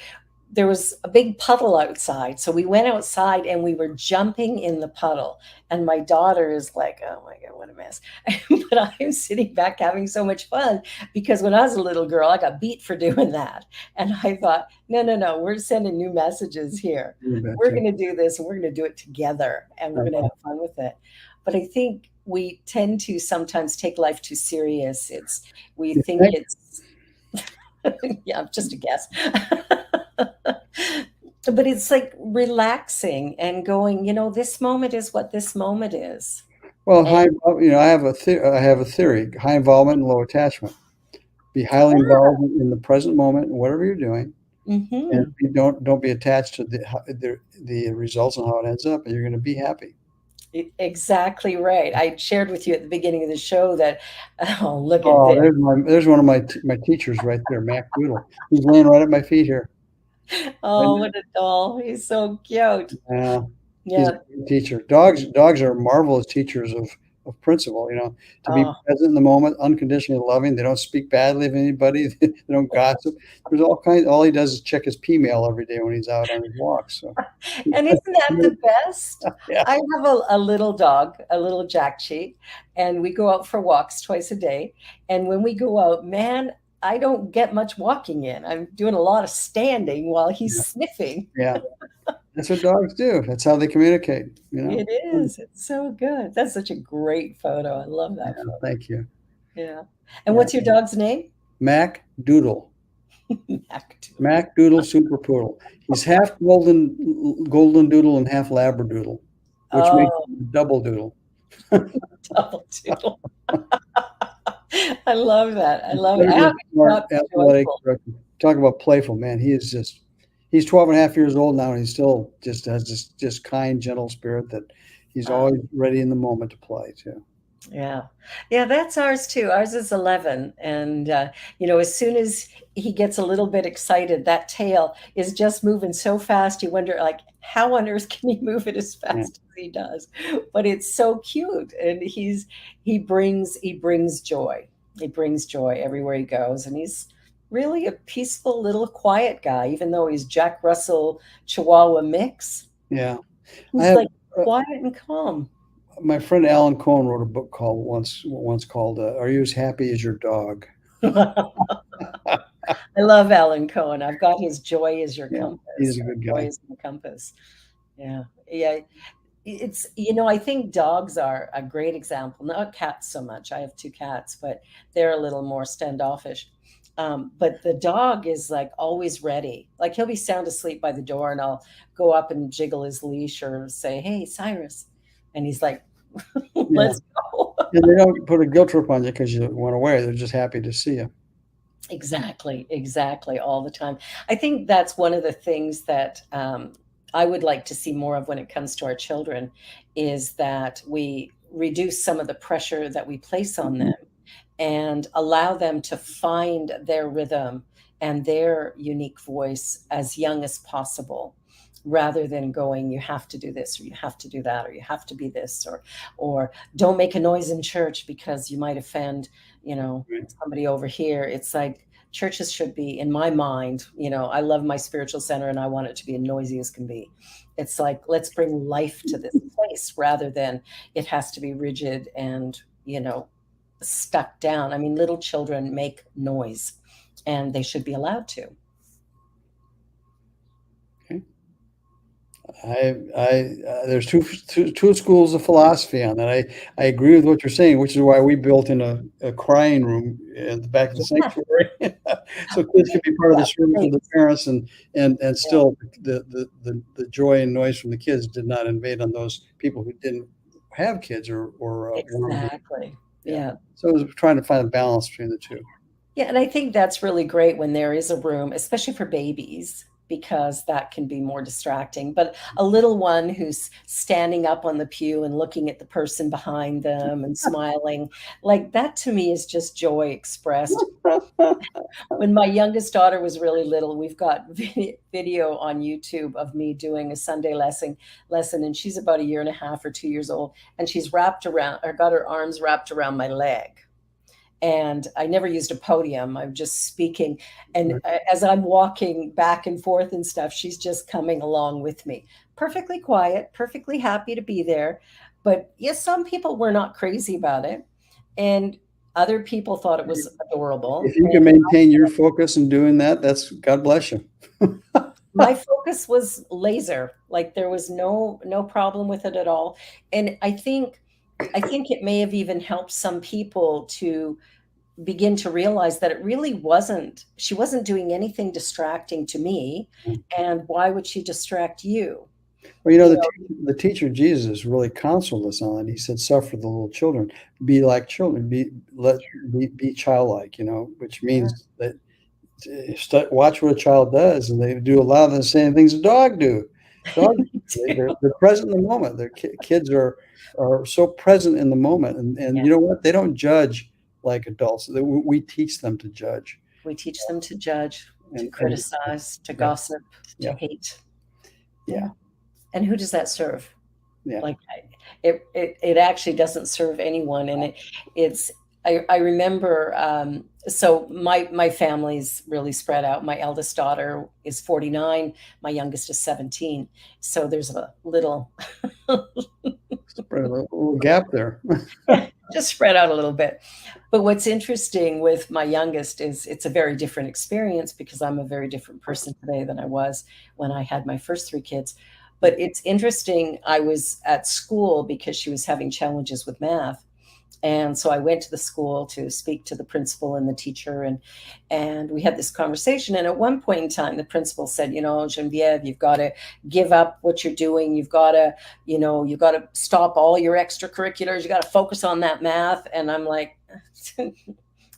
Speaker 1: there was a big puddle outside. So we went outside and we were jumping in the puddle. And my daughter is like, oh my God, what a mess. But I'm sitting back having so much fun, because when I was a little girl, I got beat for doing that. And I thought, no, we're sending new messages here. We're going to do this, and we're going to do it together, and we're going to have fun with it. But I think we tend to sometimes take life too serious. We think it's, yeah, just a guess. But it's like relaxing and going, this moment is what this moment is.
Speaker 2: Well,
Speaker 1: And
Speaker 2: I have I have a theory: high involvement and low attachment. Be highly involved in the present moment and whatever you're doing, and
Speaker 1: hmm
Speaker 2: don't be attached to the results and how it ends up, and you're going to be happy.
Speaker 1: exactly right. I shared with you at the beginning of the show that, oh, look at
Speaker 2: Oh,
Speaker 1: this.
Speaker 2: there's one of my teachers right there, Mac Doodle. He's laying right at my feet here.
Speaker 1: Oh,
Speaker 2: And,
Speaker 1: what a doll. He's so cute.
Speaker 2: uh, he's a
Speaker 1: Yeah.
Speaker 2: great teacher. Dogs are marvelous teachers of principle. To be
Speaker 1: Oh,
Speaker 2: present in the moment, unconditionally loving. They don't speak badly of anybody. They don't gossip. There's all kinds. All he does is check his P mail every day when he's out on his walks. So
Speaker 1: and isn't that the best?
Speaker 2: yeah,
Speaker 1: I have a little dog, a little Jack Cheat, and we go out for walks twice a day. And when we go out, man, I don't get much walking in. I'm doing a lot of standing while he's
Speaker 2: yeah,
Speaker 1: sniffing.
Speaker 2: yeah. That's what dogs do. That's how they communicate.
Speaker 1: It is. It's so good. That's such a great photo. I love that
Speaker 2: Yeah,
Speaker 1: photo.
Speaker 2: thank you.
Speaker 1: Yeah. And
Speaker 2: Yeah.
Speaker 1: what's your dog's name?
Speaker 2: Mac Doodle.
Speaker 1: Macadoodle.
Speaker 2: Mac Doodle Super Poodle. He's half golden doodle and half labradoodle, which makes
Speaker 1: Oh,
Speaker 2: him a double doodle.
Speaker 1: double doodle. I love that. I love it. I
Speaker 2: Incredibly
Speaker 1: have
Speaker 2: smart,
Speaker 1: not be
Speaker 2: athletic.
Speaker 1: joyful.
Speaker 2: Talk about playful, man. He's 12 and a half years old now, and he still just has this just kind, gentle spirit that he's
Speaker 1: Uh,
Speaker 2: always ready in the moment to play too.
Speaker 1: yeah. Yeah, that's ours too. Ours is 11. And, as soon as he gets a little bit excited, that tail is just moving so fast. You wonder, like, how on earth can he move it as
Speaker 2: Yeah,
Speaker 1: fast as he does? But it's so cute. And he brings joy. He brings joy everywhere he goes. And he's really a peaceful little quiet guy, even though he's Jack Russell Chihuahua mix.
Speaker 2: yeah. I
Speaker 1: He's
Speaker 2: have
Speaker 1: like quiet and calm.
Speaker 2: my friend Alan Cohen wrote a book called once called "Are You as Happy as Your Dog?"
Speaker 1: I love Alan Cohen. I've got his Joy is Your
Speaker 2: Yeah, he's
Speaker 1: Compass.
Speaker 2: a good
Speaker 1: Joy
Speaker 2: guy.
Speaker 1: is my compass. Yeah. Yeah. I think dogs are a great example. Not cats so much. I have two cats, but they're a little more standoffish. But the dog is like always ready. Like he'll be sound asleep by the door and I'll go up and jiggle his leash or say, "Hey, Cyrus." And he's like,
Speaker 2: Yeah,
Speaker 1: "Let's go."
Speaker 2: and they don't put a guilt trip on you because you went away. They're just happy to see you.
Speaker 1: Exactly, exactly, all the time. I think that's one of the things that I would like to see more of when it comes to our children is that we reduce some of the pressure that we place on them and allow them to find their rhythm and their unique voice as young as possible rather than going you have to do this or you have to do that or you have to be this or don't make a noise in church because you might offend
Speaker 2: Right.
Speaker 1: somebody over here. It's like churches should be, in my mind, I love my spiritual center and I want it to be as noisy as can be. It's like let's bring life to this place rather than it has to be rigid and stuck down. I mean, little children make noise and they should be allowed to.
Speaker 2: Okay. There's two schools of philosophy on that. I agree with what you're saying, which is why we built in a crying room at the back of the
Speaker 1: Yeah.
Speaker 2: sanctuary, so kids can be part of the
Speaker 1: Yeah,
Speaker 2: service with the
Speaker 1: thanks.
Speaker 2: parents, and
Speaker 1: Yeah,
Speaker 2: still the joy and noise from the kids did not invade on those people who didn't have kids or want to be.
Speaker 1: exactly.
Speaker 2: Yeah.
Speaker 1: Yeah.
Speaker 2: So it was trying to find a balance between the two.
Speaker 1: Yeah, and I think that's really great when there is a room, especially for babies, because that can be more distracting. But a little one who's standing up on the pew and looking at the person behind them and smiling, like that to me is just joy expressed. When my youngest daughter was really little, we've got video on YouTube of me doing a Sunday lesson, and she's about a year and a half or 2 years old, and she's wrapped around or got her arms wrapped around my leg. And I never used a podium. I'm just speaking. And
Speaker 2: Right.
Speaker 1: as I'm walking back and forth and stuff, she's just coming along with me. Perfectly quiet, perfectly happy to be there. But yes, some people were not crazy about it. And other people thought it was adorable.
Speaker 2: If you can maintain your focus in doing that, that's God bless you.
Speaker 1: My focus was laser. Like there was no problem with it at all. And I think it may have even helped some people to begin to realize that it really wasn't, she wasn't doing anything distracting to me. And why would she distract you?
Speaker 2: Well,
Speaker 1: You
Speaker 2: the teacher Jesus really counseled us on it. He said, "Suffer the little children, be like children, be childlike." Which
Speaker 1: know,
Speaker 2: means that watch what a child does, and they do a lot of the same things a dog do. Dogs,
Speaker 1: yeah.
Speaker 2: they're present in the moment. Their kids are so present in the moment, and
Speaker 1: Yeah.
Speaker 2: you know what? They don't judge like adults. We teach them to judge,
Speaker 1: We teach them to judge, to
Speaker 2: and
Speaker 1: criticize, to
Speaker 2: yeah,
Speaker 1: gossip, to
Speaker 2: yeah,
Speaker 1: hate.
Speaker 2: yeah,
Speaker 1: Yeah. And who does that serve?
Speaker 2: yeah.
Speaker 1: Like, it actually doesn't serve anyone. And it's, I remember, so my family's really spread out. My eldest daughter is 49, my youngest is 17. So there's a little,
Speaker 2: Spread a little gap there.
Speaker 1: yeah, just spread out a little bit. But what's interesting with my youngest is it's a very different experience because I'm a very different person today than I was when I had my first three kids. But it's interesting. I was at school because she was having challenges with math. And so I went to the school to speak to the principal and the teacher, and we had this conversation. And at one point in time, the principal said, Genevieve, you've got to give up what you're doing. You've got to stop all your extracurriculars. You got to focus on that math. And I'm like,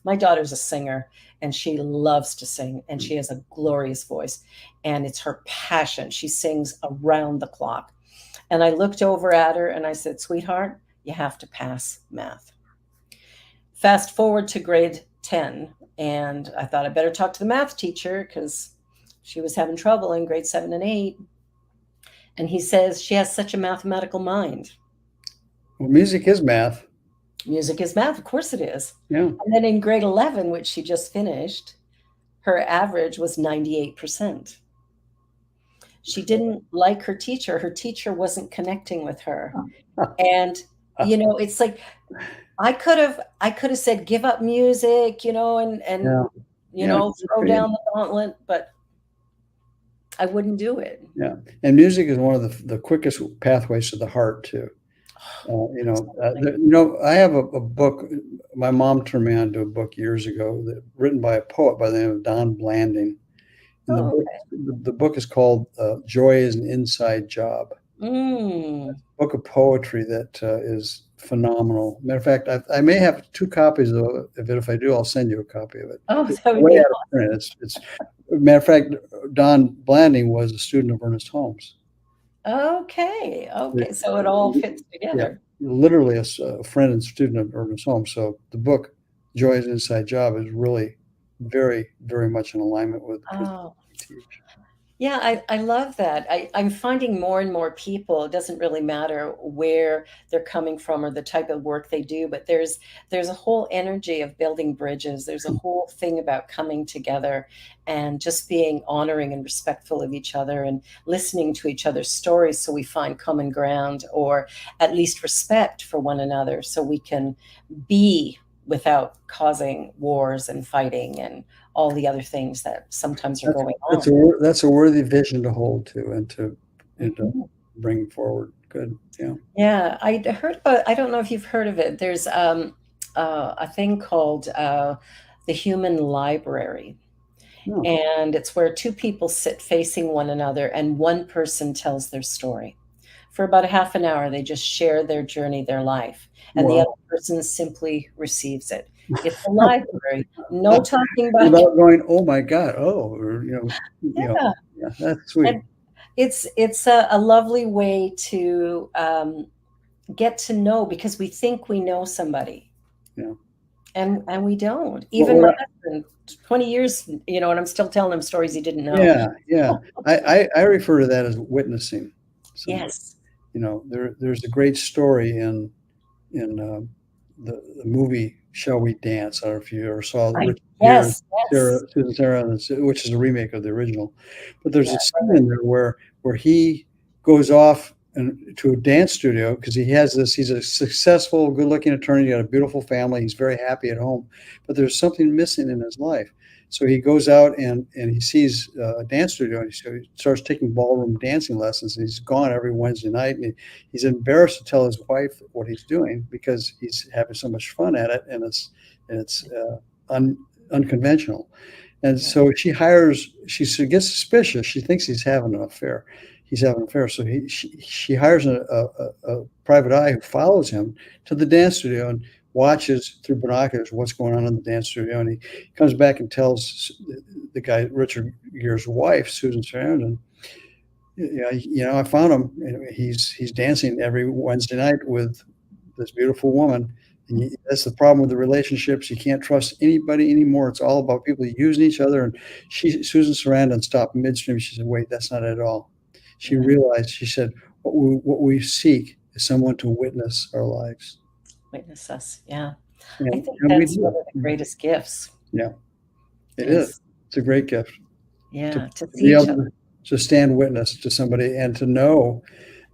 Speaker 1: my daughter's a singer and she loves to sing and she has a glorious voice and it's her passion. She sings around the clock. And I looked over at her and I said, sweetheart, you have to pass math. Fast forward to grade 10, and I thought I better talk to the math teacher because she was having trouble in grade 7 and 8. And he says she has such a mathematical mind.
Speaker 2: Well, music is math.
Speaker 1: Music is math, of course it is.
Speaker 2: Yeah.
Speaker 1: And then in grade 11, which she just finished, her average was 98%. She didn't like her teacher. Her teacher wasn't connecting with her. And it's like I could have said give up music, and
Speaker 2: Yeah. Yeah.
Speaker 1: throw down the gauntlet, but I wouldn't do it.
Speaker 2: Yeah. And music is one of the quickest pathways to the heart too. I have a book. My mom turned me on to a book years ago written by a poet by the name of Don Blanding. And
Speaker 1: Oh,
Speaker 2: the book is called Joy is an Inside Job.
Speaker 1: mm.
Speaker 2: Book of poetry that is phenomenal. Matter of fact, I may have 2 copies of it. If I do, I'll send you a copy of it.
Speaker 1: Oh,
Speaker 2: It's
Speaker 1: that would
Speaker 2: way
Speaker 1: be
Speaker 2: out of print. It's matter of fact, Don Blanding was a student of Ernest Holmes.
Speaker 1: okay. Okay, so it all fits
Speaker 2: Yeah,
Speaker 1: together.
Speaker 2: literally a friend and student of Ernest Holmes. So the book Joy's Inside Job is really very, very much in alignment with the principles
Speaker 1: Oh,
Speaker 2: we teach.
Speaker 1: yeah, I love that. I'm finding more and more people, it doesn't really matter where they're coming from or the type of work they do, but there's a whole energy of building bridges. There's a whole thing about coming together and just being honoring and respectful of each other and listening to each other's stories so we find common ground or at least respect for one another so we can be without causing wars and fighting and all the other things that sometimes are
Speaker 2: That's
Speaker 1: going
Speaker 2: that's
Speaker 1: on.
Speaker 2: that's a worthy vision to hold to and to
Speaker 1: Mhm.
Speaker 2: bring forward. Good. Yeah.
Speaker 1: Yeah, I heard about, I don't know if you've heard of it. There's a thing called the Human Library.
Speaker 2: No.
Speaker 1: And it's where two people sit facing one another and one person tells their story. For about a half an hour, they just share their journey, their life, and the
Speaker 2: Well,
Speaker 1: other person simply receives it. It's a library, no talking back.
Speaker 2: without going, oh my God, oh, or
Speaker 1: Yeah,
Speaker 2: yeah, that's sweet.
Speaker 1: and it's a lovely way to get to know because we think we know somebody
Speaker 2: Yeah.
Speaker 1: and we don't.
Speaker 2: Well,
Speaker 1: Even my husband, 20 years, and I'm still telling him stories he didn't know.
Speaker 2: yeah, yeah. I refer to that as witnessing somebody.
Speaker 1: Yes.
Speaker 2: There's a great story in the movie Shall We Dance? I don't know if you ever saw
Speaker 1: I
Speaker 2: Richard Gere,
Speaker 1: yes, yes.
Speaker 2: Susan Sarah, which is a remake of the original. But there's
Speaker 1: Yeah.
Speaker 2: a scene in there where he goes off to a dance studio because he's a successful, good-looking attorney, got a beautiful family, he's very happy at home, but there's something missing in his life. So he goes out and he sees a dance studio and he starts taking ballroom dancing lessons. And he's gone every Wednesday night and he's embarrassed to tell his wife what he's doing because he's having so much fun at it and it's unconventional. And
Speaker 1: Yeah.
Speaker 2: so she gets suspicious. She thinks he's having an affair. He's having an affair. So she hires a private eye who follows him to the dance studio and watches through binoculars what's going on in the dance studio. And he comes back and tells the guy, Richard Gere's wife, Susan Sarandon, I found him. He's dancing every Wednesday night with this beautiful woman. And that's the problem with the relationships. You can't trust anybody anymore. It's all about people using each other. And Susan Sarandon stopped midstream. She said, "Wait, that's not it at all." She
Speaker 1: Yeah.
Speaker 2: realized. She said, "What we seek is someone to witness our lives."
Speaker 1: Witness us. Yeah. I
Speaker 2: And,
Speaker 1: think
Speaker 2: and we
Speaker 1: that's one
Speaker 2: do.
Speaker 1: of the greatest gifts
Speaker 2: Yeah, it is.
Speaker 1: is,
Speaker 2: It's a great gift to
Speaker 1: yeah, to see
Speaker 2: be
Speaker 1: each
Speaker 2: able
Speaker 1: other.
Speaker 2: to stand witness to somebody and to know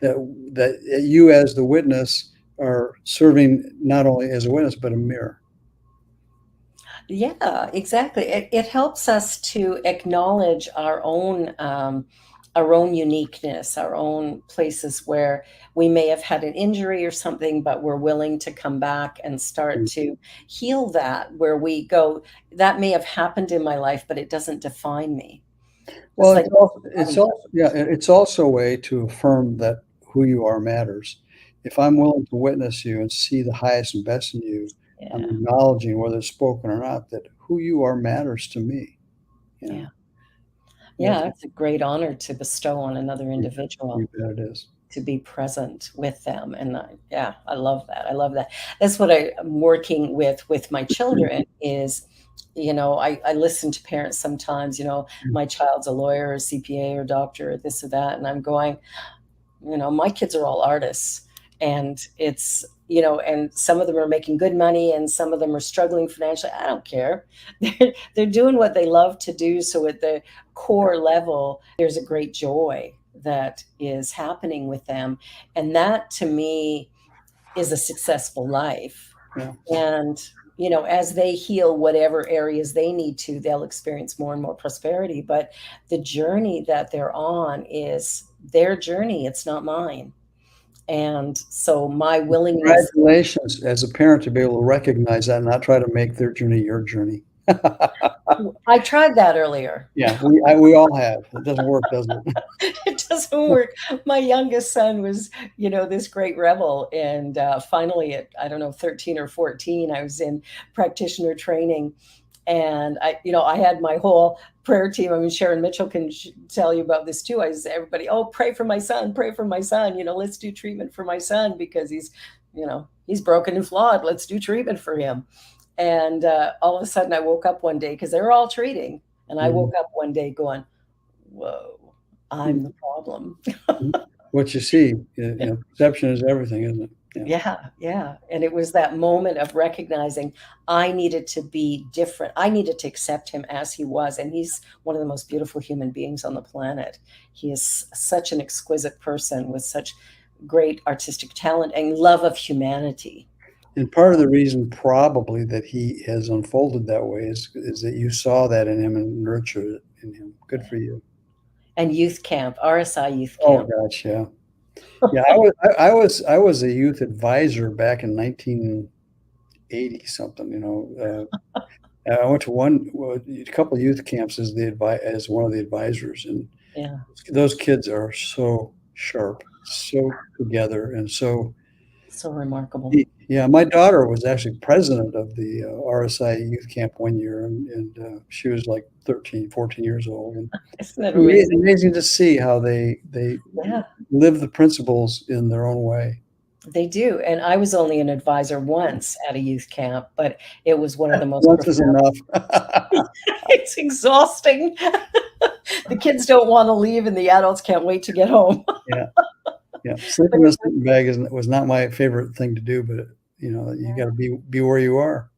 Speaker 2: that you as the witness are serving not only as a witness but a mirror.
Speaker 1: Yeah, exactly. It helps us to acknowledge our own uniqueness, our own places where we may have had an injury or something, but we're willing to come back and start to heal that, where we go, that may have happened in my life, but it doesn't define me. It's
Speaker 2: Well,
Speaker 1: like
Speaker 2: it's also yeah, it's also a way to affirm that who you are matters. If I'm willing to witness you and see the highest and best in you, I'm
Speaker 1: yeah,
Speaker 2: acknowledging, whether it's spoken or not, that who you are matters to me. You
Speaker 1: yeah,
Speaker 2: know, that's,
Speaker 1: yeah. It's a great honor to bestow on another
Speaker 2: you
Speaker 1: individual,
Speaker 2: bet it is.
Speaker 1: to be present with them. And yeah, I love that. I love that. That's what I'm working with my children is, I listen to parents sometimes, my child's a lawyer or CPA or doctor or this or that. And I'm going, my kids are all artists, and and some of them are making good money and some of them are struggling financially. I don't care. They're doing what they love to do. So at the core level, there's a great joy that is happening with them. And that to me is a successful life.
Speaker 2: Yeah.
Speaker 1: And as they heal whatever areas they need to, they'll experience more and more prosperity. But the journey that they're on is their journey, it's not mine. And so my willingness,
Speaker 2: Congratulations as a parent to be able to recognize that and not try to make their journey your journey.
Speaker 1: I tried that earlier.
Speaker 2: Yeah, we all have. It doesn't work, does it?
Speaker 1: It doesn't work. My youngest son was, this great rebel. And finally, at, I don't know, 13 or 14, I was in practitioner training. And I had my whole prayer team. I mean, Sharon Mitchell can tell you about this too. I said, everybody, oh, pray for my son, pray for my son. Let's do treatment for my son because he's broken and flawed. Let's do treatment for him. And all of a sudden, I woke up one day because they were all treating. And I
Speaker 2: Mhm.
Speaker 1: woke up one day going, whoa, I'm the problem.
Speaker 2: What you see, perception is everything, isn't it? Yeah.
Speaker 1: Yeah, yeah. And it was that moment of recognizing I needed to be different. I needed to accept him as he was. And he's one of the most beautiful human beings on the planet. He is such an exquisite person with such great artistic talent and love of humanity.
Speaker 2: And part of the reason probably that he has unfolded that way is that you saw that in him and nurtured it in him. Good for you.
Speaker 1: And youth camp, RSI youth
Speaker 2: Oh
Speaker 1: camp.
Speaker 2: gosh, yeah. Yeah, I was a youth advisor back in 1980 something, I went to a couple of youth camps as one of the advisors, and
Speaker 1: Yeah,
Speaker 2: those kids are so sharp, so together, and so
Speaker 1: so remarkable.
Speaker 2: yeah. My daughter was actually president of the RSI youth camp one year, and she was like 13, 14 years old, and
Speaker 1: Isn't that amazing?
Speaker 2: amazing to see how they
Speaker 1: Yeah,
Speaker 2: live the principles in their own way.
Speaker 1: they do. And I was only an advisor once at a youth camp, but it was one of the most
Speaker 2: Once is
Speaker 1: profound.
Speaker 2: enough.
Speaker 1: It's exhausting. The kids don't want to leave, and the adults can't wait to get home.
Speaker 2: Yeah. Yeah,
Speaker 1: But
Speaker 2: sleeping in
Speaker 1: it
Speaker 2: a sleeping bag was not my favorite thing to do, but, you gotta be where you are.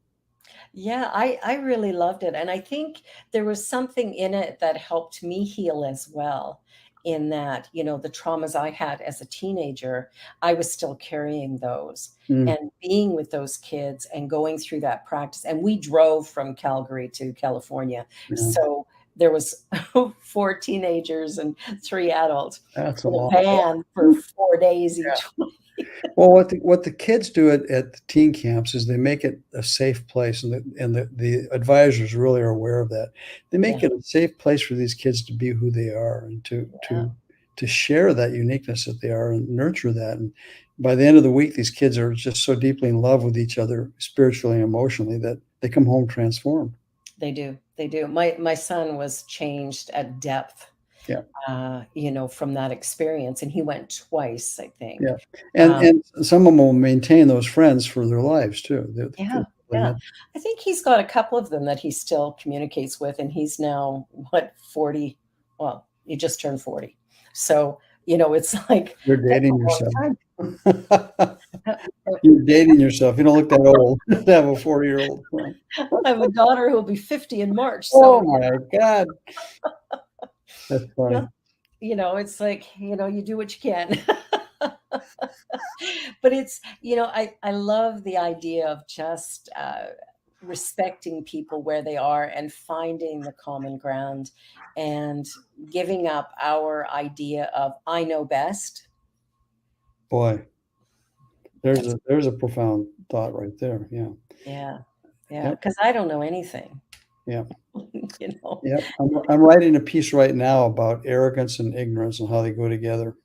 Speaker 1: Yeah, I really loved it, and I think there was something in it that helped me heal as well, in that, the traumas I had as a teenager, I was still carrying those,
Speaker 2: Mm,
Speaker 1: and being with those kids and going through that practice, and we drove from Calgary to California,
Speaker 2: yeah,
Speaker 1: so there was 4 teenagers and 3 adults
Speaker 2: that's a
Speaker 1: in a
Speaker 2: long
Speaker 1: van for 4 days each way.
Speaker 2: Well, what the kids do at the teen camps is they make it a safe place, and the advisors really are aware of that. They
Speaker 1: Yeah,
Speaker 2: make it a safe place for these kids to be who they are and
Speaker 1: yeah.
Speaker 2: to share that uniqueness that they are and nurture that. And by the end of the week, these kids are just so deeply in love with each other spiritually and emotionally that they come home transformed.
Speaker 1: They do. They do. My son was changed at depth,
Speaker 2: Yeah,
Speaker 1: from that experience, and he went twice, I think.
Speaker 2: yeah,
Speaker 1: Um,
Speaker 2: and some of them will maintain those friends for their lives too. The
Speaker 1: yeah,
Speaker 2: people they
Speaker 1: yeah.
Speaker 2: met.
Speaker 1: I think he's got a couple of them that he still communicates with, and he's now, what, 40? Well, he just turned 40. So, it's like,
Speaker 2: You're
Speaker 1: that's
Speaker 2: dating
Speaker 1: a long
Speaker 2: yourself.
Speaker 1: time. Uh,
Speaker 2: You're dating yourself. You don't look that old to have a 40-year-old.
Speaker 1: I have a daughter who will be 50 in March,
Speaker 2: Oh
Speaker 1: so,
Speaker 2: my God. That's
Speaker 1: yeah,
Speaker 2: funny.
Speaker 1: it's like, you do what you can. But I love the idea of just respecting people where they are and finding the common ground and giving up our idea of I know best.
Speaker 2: Boy,
Speaker 1: That's
Speaker 2: there's a profound thought right there. Yeah.
Speaker 1: Yeah, yeah,
Speaker 2: Yep.
Speaker 1: because I don't know anything.
Speaker 2: Yeah.
Speaker 1: you know.
Speaker 2: Yep. I'm writing a piece right now about arrogance and ignorance and how they go together.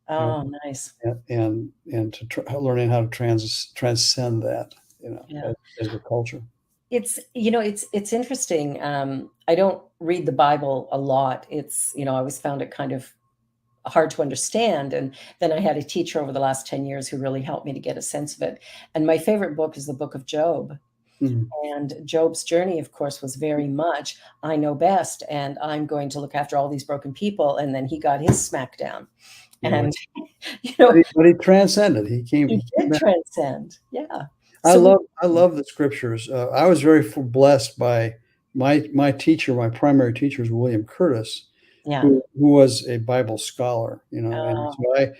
Speaker 2: You know,
Speaker 1: Oh, nice.
Speaker 2: and learning how to transcend that,
Speaker 1: Yeah.
Speaker 2: as a culture.
Speaker 1: It's interesting. I don't read the Bible a lot. I always found it kind of hard to understand. And then I had a teacher over the last 10 years who really helped me to get a sense of it. And my favorite book is the book of Job.
Speaker 2: Mhm.
Speaker 1: And Job's journey, of course, was very much, I know best, and I'm going to look after all these broken people. And then he got his smack down.
Speaker 2: Boy,
Speaker 1: And, you know,
Speaker 2: but he transcended.
Speaker 1: he
Speaker 2: He came
Speaker 1: did
Speaker 2: back.
Speaker 1: transcend. Yeah. So we,
Speaker 2: I love the scriptures. I was very blessed by my teacher. My primary teacher is William Curtis,
Speaker 1: yeah.
Speaker 2: who was a Bible scholar. And
Speaker 1: Uh,
Speaker 2: so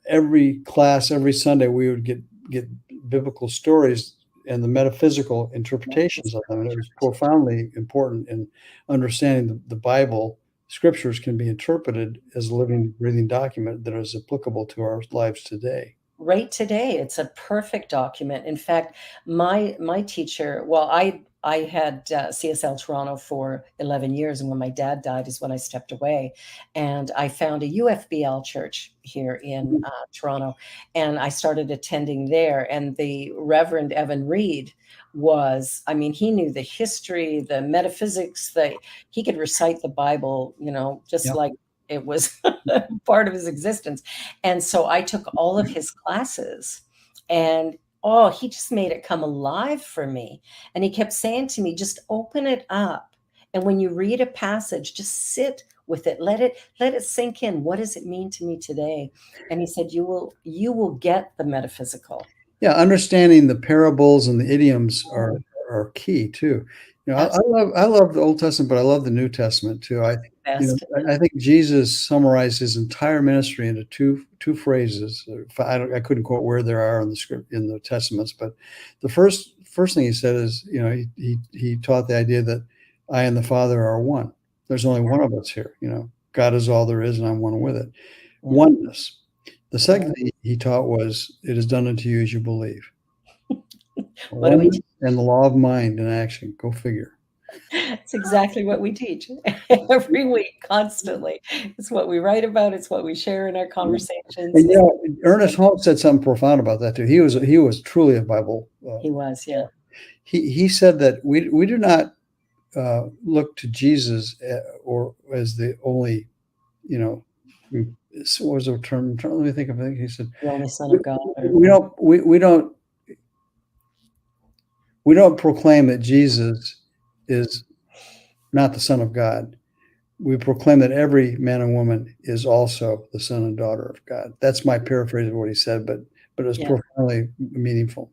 Speaker 2: every class, every Sunday, we would get biblical stories and the metaphysical
Speaker 1: yeah,
Speaker 2: interpretations
Speaker 1: it's
Speaker 2: of them. And it was
Speaker 1: interpretation.
Speaker 2: profoundly important in understanding the Bible. Scriptures can be interpreted as a living, breathing document that is applicable to our lives today.
Speaker 1: Right today, it's a perfect document. In fact, my teacher, well, I had CSL Toronto for 11 years, and when my dad died is when I stepped away, and I found a UFBL church here in Toronto, and I started attending there. And the Reverend Evan Reed I mean, he knew the history, the metaphysics, he could recite the Bible, just
Speaker 2: Yeah.
Speaker 1: like it was part of his existence. And so I took all of his classes, and oh, he just made it come alive for me. And he kept saying to me, just open it up. And when you read a passage, just sit with it. Let it sink in. What does it mean to me today? And he said, you will get the metaphysical.
Speaker 2: Yeah, understanding the parables and the idioms
Speaker 1: Mm,
Speaker 2: are key too.
Speaker 1: absolutely.
Speaker 2: I love the Old Testament, but I love the New Testament too.
Speaker 1: Best. Yeah.
Speaker 2: I think Jesus summarized his entire ministry into two phrases. I couldn't quote where there are in the script in the Testaments, but the first thing he said is, he taught the idea that I and the Father are one. There's only one of us here. God is all there is, and I'm one with it.
Speaker 1: Yeah.
Speaker 2: Oneness. The
Speaker 1: Yeah.
Speaker 2: second thing he taught was, "It is done unto you as you believe."
Speaker 1: What do we
Speaker 2: Oneness and the law of mind in action. Go figure.
Speaker 1: It's exactly what we teach every week, constantly. It's what we write about. It's what we share in our
Speaker 2: Yeah.
Speaker 1: conversations.
Speaker 2: And Ernest Holmes said something profound about that too. He was truly a Bible.
Speaker 1: He was, yeah.
Speaker 2: He said that we do not look to Jesus or as the only, you know, what was the term? Let me think of it. He said
Speaker 1: The only Son
Speaker 2: we,
Speaker 1: of God. Or
Speaker 2: we don't we don't proclaim that Jesus is not the Son of God. We proclaim that every man and woman is also the son and daughter of God. That's my paraphrase of what he said, but it's
Speaker 1: yeah.
Speaker 2: profoundly meaningful.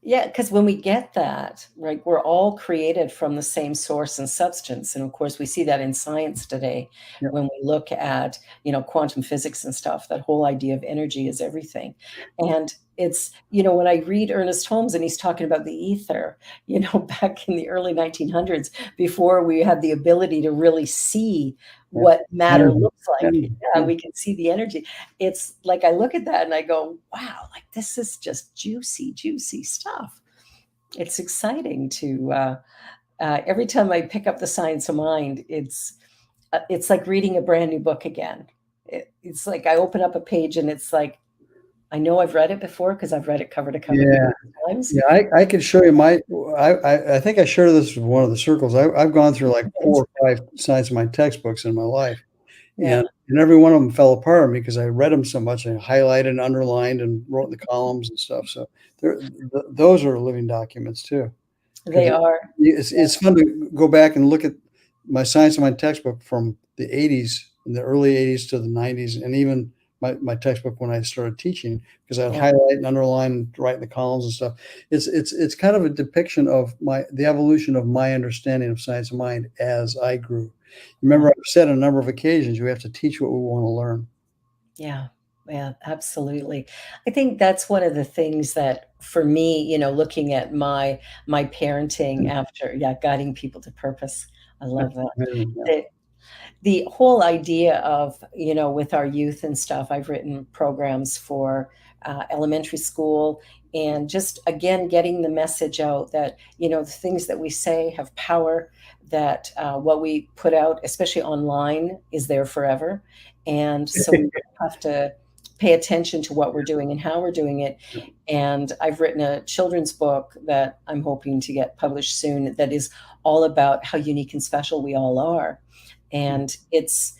Speaker 1: Yeah, because when we get that, right, we're all created from the same source and substance. And of course, we see that in science today
Speaker 2: Yeah.
Speaker 1: when we look at, quantum physics and stuff, that whole idea of energy is everything. And it's, when I read Ernest Holmes and he's talking about the ether, back in the early 1900s, before we had the ability to really see
Speaker 2: Yeah.
Speaker 1: what matter
Speaker 2: Energy.
Speaker 1: looks like.
Speaker 2: Energy.
Speaker 1: Yeah, we can see the energy. It's like I look at that and I go, wow, like this is just juicy, juicy stuff. It's exciting to every time I pick up the Science of Mind, it's like reading a brand new book again. It's like I open up a page and it's like I know I've read it before because I've read it cover to cover
Speaker 2: Yeah.
Speaker 1: times.
Speaker 2: Yeah, I could show you I think I shared this with one of the circles. I've gone through like 4 or 5 Science of Mind textbooks in my life,
Speaker 1: Yeah,
Speaker 2: and every one of them fell apart on me because I read them so much. I highlighted and underlined and wrote in the columns and stuff. So those are living documents too.
Speaker 1: they
Speaker 2: Because
Speaker 1: are.
Speaker 2: it's fun to go back and look at my Science of Mind textbook from the 80s, in the early 80s to the 90s, and even my textbook when I started teaching, because I'd
Speaker 1: Yeah,
Speaker 2: highlight and underline and write in the columns and stuff. It's kind of a depiction of the evolution of my understanding of Science of Mind as I grew.
Speaker 1: yeah,
Speaker 2: Remember, I've said on a number of occasions, we have to teach what we want to learn.
Speaker 1: yeah, yeah, absolutely. I think that's one of the things that for me, looking at my parenting after, yeah, guiding people to purpose. I love that.
Speaker 2: Yeah.
Speaker 1: The whole idea of, with our youth and stuff, I've written programs for elementary school, and just again getting the message out that, the things that we say have power, that what we put out, especially online, is there forever. And so we have to pay attention to what we're doing and how we're doing it. And I've written a children's book that I'm hoping to get published soon that is all about how unique and special we all are. And it's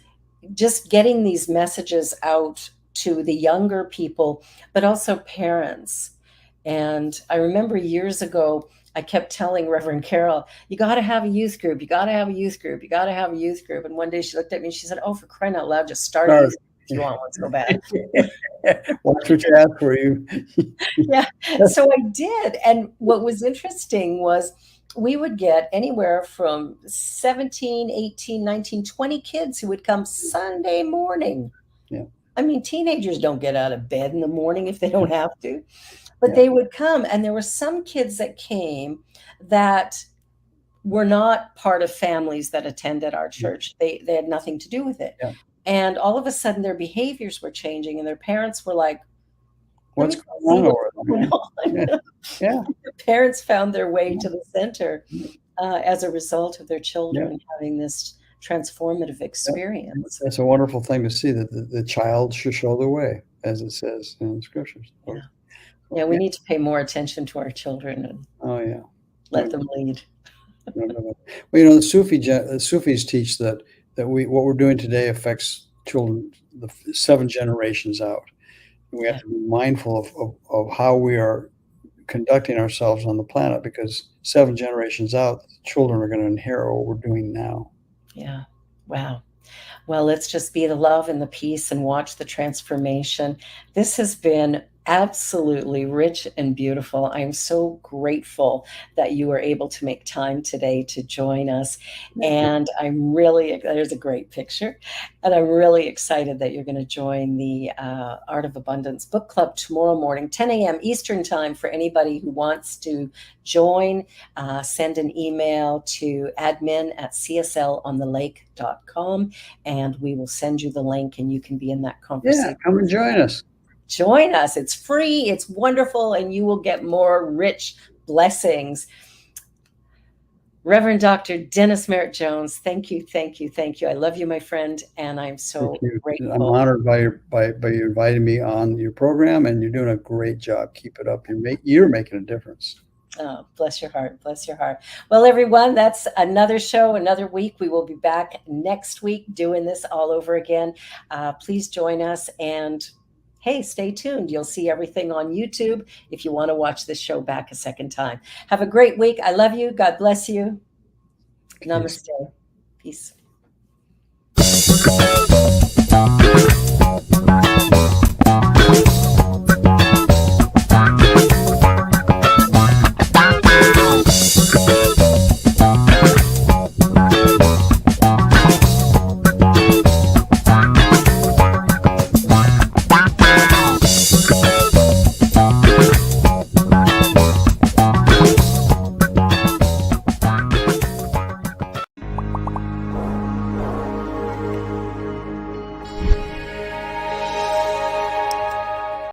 Speaker 1: just getting these messages out to the younger people, but also parents. And I remember years ago, I kept telling Reverend Carol, you got to have a youth group. You got to have a youth group. You got to have a youth group. And one day she looked at me and she said, oh, for crying out loud, just start a
Speaker 2: Start.
Speaker 1: youth group if you want one so bad.
Speaker 2: Watch what you ask for you.
Speaker 1: Yeah. So I did. And what was interesting was we would get anywhere from 17, 18, 19, 20 kids who would come Sunday morning.
Speaker 2: Yeah.
Speaker 1: I mean, teenagers don't get out of bed in the morning if they don't have to, but
Speaker 2: Yeah.
Speaker 1: they would come. And there were some kids that came that were not part of families that attended our church. They had nothing to do with it.
Speaker 2: Yeah.
Speaker 1: And all of a sudden their behaviors were changing and their parents were like, let
Speaker 2: What's
Speaker 1: me
Speaker 2: going
Speaker 1: see
Speaker 2: on
Speaker 1: what's
Speaker 2: over
Speaker 1: going
Speaker 2: there? Yeah.
Speaker 1: on.
Speaker 2: Yeah.
Speaker 1: Parents found their way to the center as a result of their
Speaker 2: Yeah.
Speaker 1: children having this transformative experience.
Speaker 2: That's a wonderful thing to see, that the child should show the way, as it says in the scriptures.
Speaker 1: Yeah.
Speaker 2: So,
Speaker 1: Yeah, we
Speaker 2: yeah.
Speaker 1: need to pay more attention to our children and
Speaker 2: Oh, yeah.
Speaker 1: let them lead.
Speaker 2: Well, the Sufis teach that what we're doing today affects children 7 generations out. We have
Speaker 1: Yeah.
Speaker 2: to be mindful of how we are conducting ourselves on the planet, because 7 generations out, children are going to inherit what we're doing now.
Speaker 1: Yeah. Wow. Well, let's just be the love and the peace and watch the transformation. This has been absolutely rich and beautiful. I am so grateful that you were able to make time today to join us. And there's a great picture. And I'm really excited that you're going to join the Art of Abundance Book Club tomorrow morning, 10 a.m. Eastern Time. For anybody who wants to join, send an email to admin@cslonthelake.com. And we will send you the link and you can be in that conversation.
Speaker 2: Yeah, come and join us.
Speaker 1: Join us. It's free, it's wonderful, and you will get more rich blessings. Reverend Dr. Dennis Merritt Jones, thank you, thank you, thank you. I love you, my friend, and I'm so grateful.
Speaker 2: I'm honored by you inviting me on your program, and you're doing a great job. Keep it up. You're making a difference.
Speaker 1: Oh, bless your heart. Bless your heart. Well, everyone, that's another show, another week. We will be back next week doing this all over again. Please join us. And hey, stay tuned. You'll see everything on YouTube if you want to watch this show back a second time. Have a great week. I love you. God bless you. Namaste. Peace.